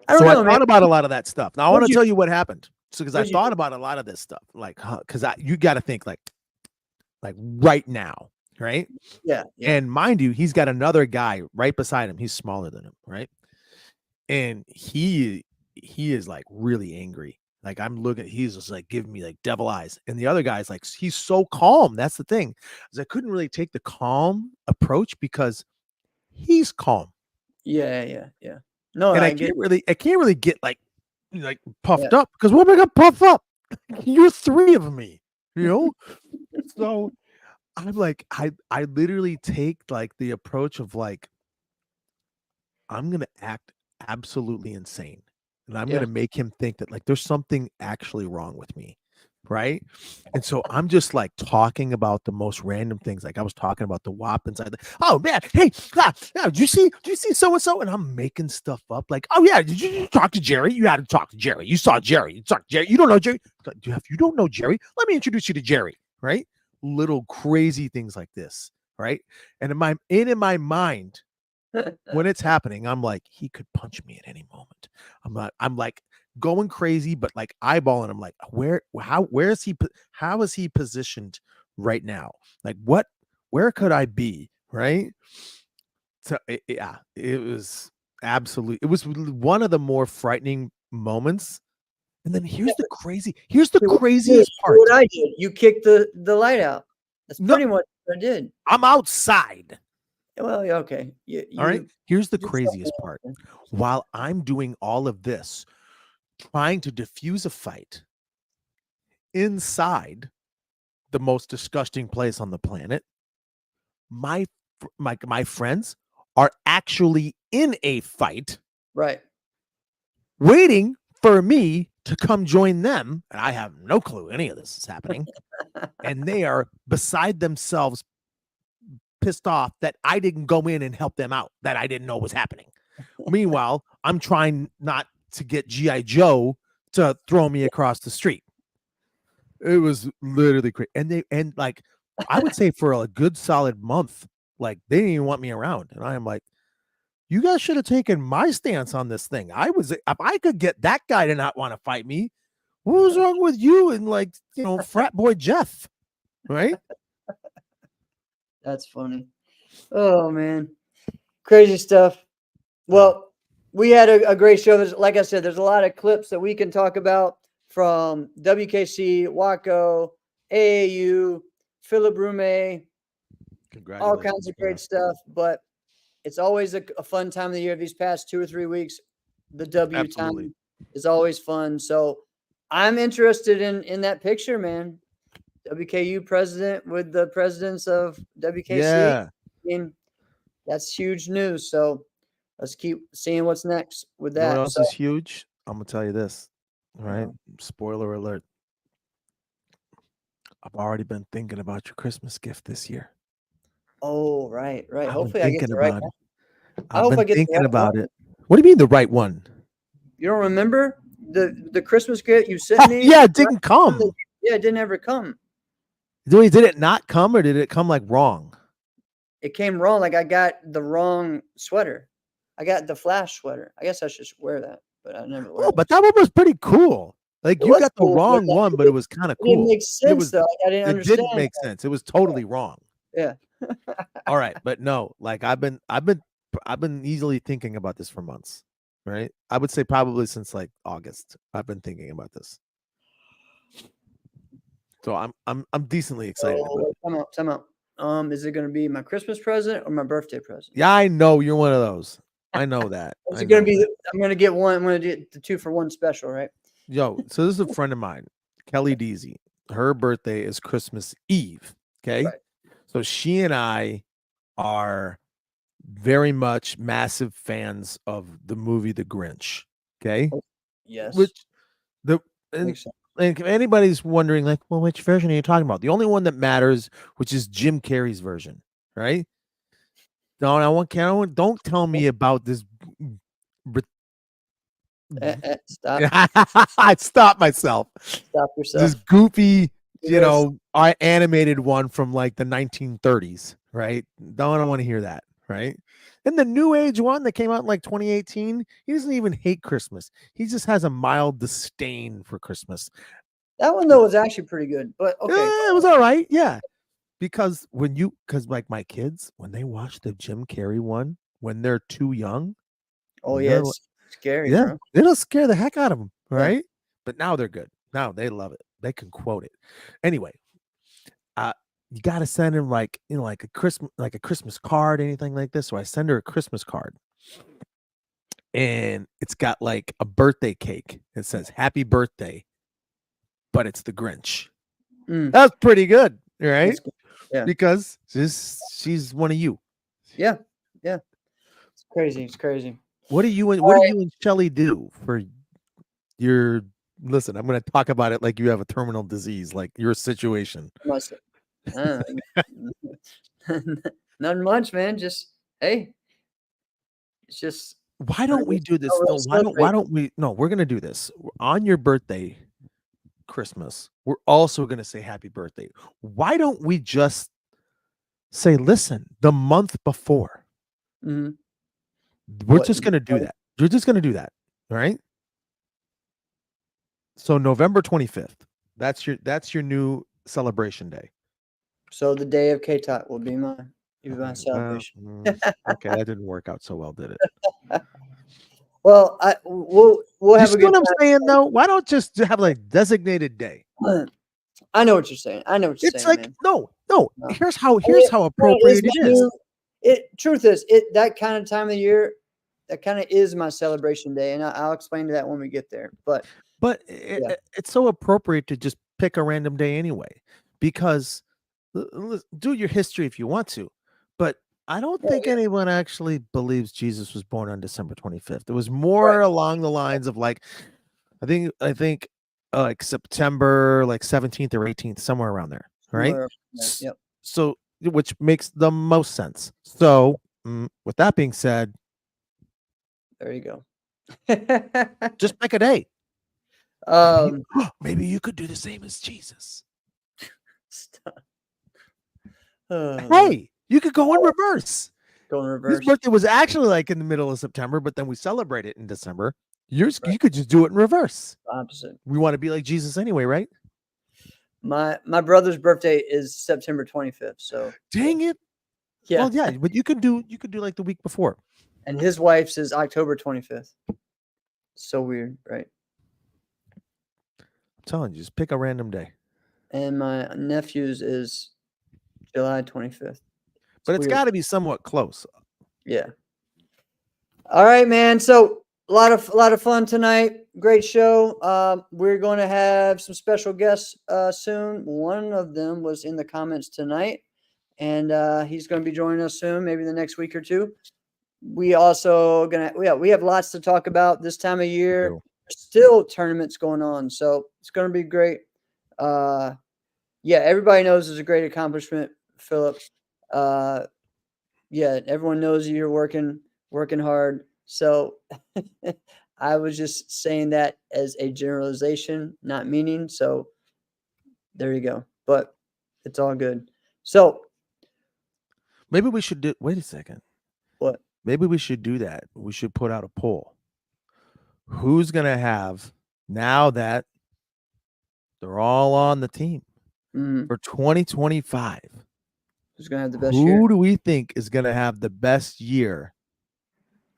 Speaker 3: I don't
Speaker 2: So I
Speaker 3: know, man.
Speaker 2: thought about a lot of that stuff. Now I want
Speaker 3: What'd
Speaker 2: to
Speaker 3: you
Speaker 2: tell you what happened. So because I
Speaker 3: what'd you
Speaker 2: thought
Speaker 3: do?
Speaker 2: about a lot of this stuff, like, because you got to think like right now, right?
Speaker 3: Yeah, yeah,
Speaker 2: And mind you, he's got another guy right beside him. He's smaller than him, right? And he is like really angry. Like I'm looking, he's just like giving me like devil eyes. And the other guy's like, he's so calm. That's the thing. Is I couldn't really take the calm approach because he's calm.
Speaker 3: yeah, yeah, yeah. No,
Speaker 2: And
Speaker 3: I get
Speaker 2: I can't really get like
Speaker 3: yeah,
Speaker 2: puffed up because what am I gonna puff up? You're three of me, you know? So I'm like, I literally take like the approach of like, I'm gonna act absolutely insane. And I'm
Speaker 3: yeah,
Speaker 2: gonna make him think that like there's something actually wrong with me. right? And so I'm just like talking about the most random things. Like I was talking about the WAP inside. Oh man, hey, did you see so and so? And I'm making stuff up. Like, oh yeah, did you talk to Jerry? You had to talk to Jerry. You saw Jerry. You talked to Jerry. You don't know Jerry. If you don't know Jerry, let me introduce you to Jerry. Right? Little crazy things like this. Right? And in my mind, when it's happening, I'm like, he could punch me at any moment. I'm like going crazy, but like eyeballing him, like how is he positioned right now? Like where could I be? Right. So yeah, it was it was one of the more frightening moments. And then here's the craziest part.
Speaker 3: What I did, you kicked the light out. That's
Speaker 2: No,
Speaker 3: pretty much what I did.
Speaker 2: I'm outside.
Speaker 3: Well, yeah, okay.
Speaker 2: All right. Here's the
Speaker 3: did
Speaker 2: craziest
Speaker 3: something
Speaker 2: part.
Speaker 3: else.
Speaker 2: While I'm doing all of this, trying to diffuse a fight inside the most disgusting place on the planet, my friends are actually in a fight,
Speaker 3: Right.
Speaker 2: waiting for me to come join them, and I have no clue any of this is happening. And they are beside themselves, pissed off that I didn't go in and help them out, that I didn't know was happening. Meanwhile, I'm trying not to get G.I. Joe to throw me across the street. It was literally crazy. And like I would say for a good solid month, like they didn't even want me around. And I am like, you guys should have taken my stance on this thing. If I could get that guy to not want to fight me, what was wrong with you and like, frat boy Jeff? Right?
Speaker 3: That's funny. Oh man, crazy stuff. Well, we had a great show. Like I said, there's a lot of clips that we can talk about from WKC, WAKO, AAU, Philip Brume, all kinds of great stuff. But it's always a fun time of the year. These past 2 or 3 weeks, the W
Speaker 2: Absolutely.
Speaker 3: time is always fun. So I'm interested in that picture, man. WKU president with the presidents of WKC.
Speaker 2: Yeah.
Speaker 3: I mean, that's huge news. So let's keep seeing what's next with
Speaker 2: You know what
Speaker 3: that.
Speaker 2: else
Speaker 3: So
Speaker 2: is huge? I'm gonna tell you this. All right. Spoiler alert. I've already been thinking about your Christmas gift this year.
Speaker 3: oh, right.
Speaker 2: I've been
Speaker 3: Hopefully I get
Speaker 2: thinking
Speaker 3: the right
Speaker 2: about
Speaker 3: one.
Speaker 2: it.
Speaker 3: I
Speaker 2: I've
Speaker 3: hope
Speaker 2: been
Speaker 3: I get the
Speaker 2: thinking
Speaker 3: right
Speaker 2: about
Speaker 3: one.
Speaker 2: it. What do you mean the right one?
Speaker 3: You don't remember the Christmas gift you sent me?
Speaker 2: Yeah, it didn't come.
Speaker 3: Yeah, it didn't ever come.
Speaker 2: Did it not come, or did it come like wrong?
Speaker 3: It came wrong. Like I got the wrong sweater. I got the Flash sweater. I guess I should wear that, but I never wear
Speaker 2: Oh,
Speaker 3: that.
Speaker 2: but that one was pretty cool. Like
Speaker 3: It
Speaker 2: you
Speaker 3: was
Speaker 2: got the
Speaker 3: cool, but
Speaker 2: wrong one, but it was kind of
Speaker 3: it didn't
Speaker 2: cool.
Speaker 3: make sense though. Like, I didn't
Speaker 2: It
Speaker 3: understand.
Speaker 2: didn't make sense. It was totally wrong.
Speaker 3: Yeah.
Speaker 2: All right, but no, like I've been easily thinking about this for months, right? I would say probably since like August. I've been thinking about this. So I'm decently excited about it.
Speaker 3: Time out. Is it going to be my Christmas present or my birthday present?
Speaker 2: Yeah, I know you're one of those. I know that.
Speaker 3: Is it going to be? I'm going to get one. I'm going to do the 2-for-1 special, right?
Speaker 2: Yo, so this is a friend of mine, Kelly Deasy. Her birthday is Christmas Eve. Okay.
Speaker 3: Right.
Speaker 2: So she and I are very much massive fans of the movie The Grinch. Okay.
Speaker 3: Yes.
Speaker 2: Which and if anybody's wondering, like, well, which version are you talking about? The only one that matters, which is Jim Carrey's version, right? Don't tell me about this.
Speaker 3: Stop.
Speaker 2: I stopped myself.
Speaker 3: Stop yourself.
Speaker 2: This goofy, animated one from like the 1930s, right? I don't want to hear that, right? And the new age one that came out in like 2018, he doesn't even hate Christmas. He just has a mild disdain for Christmas.
Speaker 3: That one though was actually pretty good, but okay.
Speaker 2: It was all right, yeah. Because like my kids, when they watch the Jim Carrey one, when they're too young,
Speaker 3: oh yeah, it's scary.
Speaker 2: Yeah,
Speaker 3: bro.
Speaker 2: it'll scare the heck out of them, right?
Speaker 3: Yeah.
Speaker 2: But now they're good. Now they love it. They can quote it. Anyway, you got to send him like a Christmas card, anything like this. So I send her a Christmas card, and it's got like a birthday cake. It says "Happy Birthday," but it's the Grinch. That's pretty good, right?
Speaker 3: Yeah,
Speaker 2: because she's one of you.
Speaker 3: Yeah. It's crazy.
Speaker 2: What do you and Shelly do for your listen, I'm going to talk about it like you have a terminal disease, like your situation.
Speaker 3: Must nothing much, man. Just hey, it's just
Speaker 2: Why don't we do this?
Speaker 3: not
Speaker 2: No,
Speaker 3: really
Speaker 2: why
Speaker 3: celebrate.
Speaker 2: don't we? No, we're going to do this on your birthday, Christmas. We're also going to say happy birthday. Why don't we just say, listen, the month before,
Speaker 3: Mhm.
Speaker 2: we're
Speaker 3: What?
Speaker 2: just going to do that. You're just going to do that. All right. So November 25th, that's your new celebration day.
Speaker 3: So the day of K-Tot will be my celebration.
Speaker 2: Okay, that didn't work out so well, did it?
Speaker 3: Well, we'll
Speaker 2: You
Speaker 3: have a
Speaker 2: see
Speaker 3: good
Speaker 2: what I'm saying, though? Why don't just have like designated day?
Speaker 3: time. I know what you're saying. I know what you're
Speaker 2: It's
Speaker 3: saying,
Speaker 2: like
Speaker 3: man.
Speaker 2: no.
Speaker 3: No.
Speaker 2: Here's
Speaker 3: I mean,
Speaker 2: how
Speaker 3: it is
Speaker 2: appropriate it
Speaker 3: my
Speaker 2: is.
Speaker 3: new. Truth is, that kind of time of year, that kind of is my celebration day, and I'll explain to that when we get there. But yeah,
Speaker 2: It's so appropriate to just pick a random day anyway, because do your history if you want to, but I don't think
Speaker 3: yeah,
Speaker 2: anyone actually believes Jesus was born on December 25th. It was
Speaker 3: right.
Speaker 2: more along the lines of like, I think like September like 17th or 18th, somewhere around there, right?
Speaker 3: Somewhere up there.
Speaker 2: S-
Speaker 3: Yep.
Speaker 2: So, which makes the most sense. So, with that being said,
Speaker 3: There you go.
Speaker 2: just pick a day.
Speaker 3: um.
Speaker 2: Maybe you could do the same as Jesus.
Speaker 3: Stop. Oh, Lord.
Speaker 2: Hey, you could go in reverse.
Speaker 3: Go in
Speaker 2: His
Speaker 3: reverse.
Speaker 2: birthday was actually like in the middle of September, but then we celebrate it in December. You
Speaker 3: Right.
Speaker 2: could just do it in reverse.
Speaker 3: Opposite.
Speaker 2: We want to be like Jesus anyway, right?
Speaker 3: My brother's birthday is September 25th. So
Speaker 2: Dang it.
Speaker 3: yeah,
Speaker 2: Well, yeah, but you could do like the week before.
Speaker 3: and his wife's is October 25th. So weird, right?
Speaker 2: I'm telling you, just pick a random day.
Speaker 3: And my nephew's is July 25th.
Speaker 2: But it's
Speaker 3: weird.
Speaker 2: got to be somewhat close.
Speaker 3: Yeah. All right, man. So a lot of fun tonight. Great show. We're going to have some special guests soon. One of them was in the comments tonight, and he's going to be joining us soon, maybe the next week or two. We also we have lots to talk about this time of year. There's still tournaments going on, so it's going to be great. Yeah, everybody knows it's a great accomplishment, Philip. Yeah, everyone knows you're working hard. So I was just saying that as a generalization, not meaning. So there you go. But it's all good. So
Speaker 2: Maybe we should do. Wait a second.
Speaker 3: what?
Speaker 2: Maybe we should do that. We should put out a poll. Who's gonna have now that they're all on the team for 2025?
Speaker 3: Who's gonna have the best year?
Speaker 2: Who do we think is gonna have the best year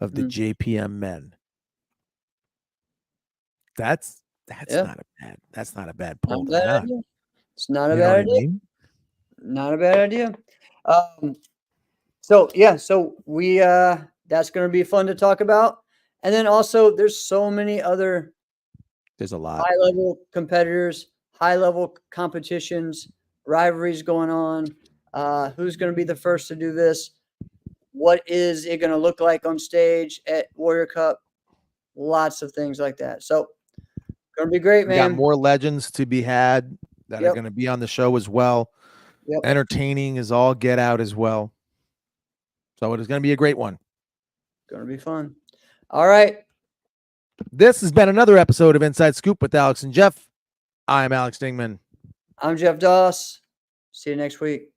Speaker 2: of the JPM men? That's not a bad poll to have.
Speaker 3: Idea. It's not a
Speaker 2: You know
Speaker 3: bad
Speaker 2: what I
Speaker 3: idea.
Speaker 2: mean?
Speaker 3: Not a bad idea. So yeah, so we that's gonna be fun to talk about. And then also there's so many other
Speaker 2: There's a lot.
Speaker 3: high level competitors, high level competitions, rivalries going on. Who's gonna be the first to do this? What is it gonna look like on stage at Warrior Cup? Lots of things like that. So gonna be great,
Speaker 2: We got
Speaker 3: man.
Speaker 2: more legends to be had that are gonna be on the show as well.
Speaker 3: Yep.
Speaker 2: Entertaining is all get out as well. So it is gonna be a great one.
Speaker 3: Gonna be fun. All right.
Speaker 2: This has been another episode of Inside Scoop with Alex and Jeff. I'm Alex Dingman.
Speaker 3: I'm Jeff Doss. See you next week.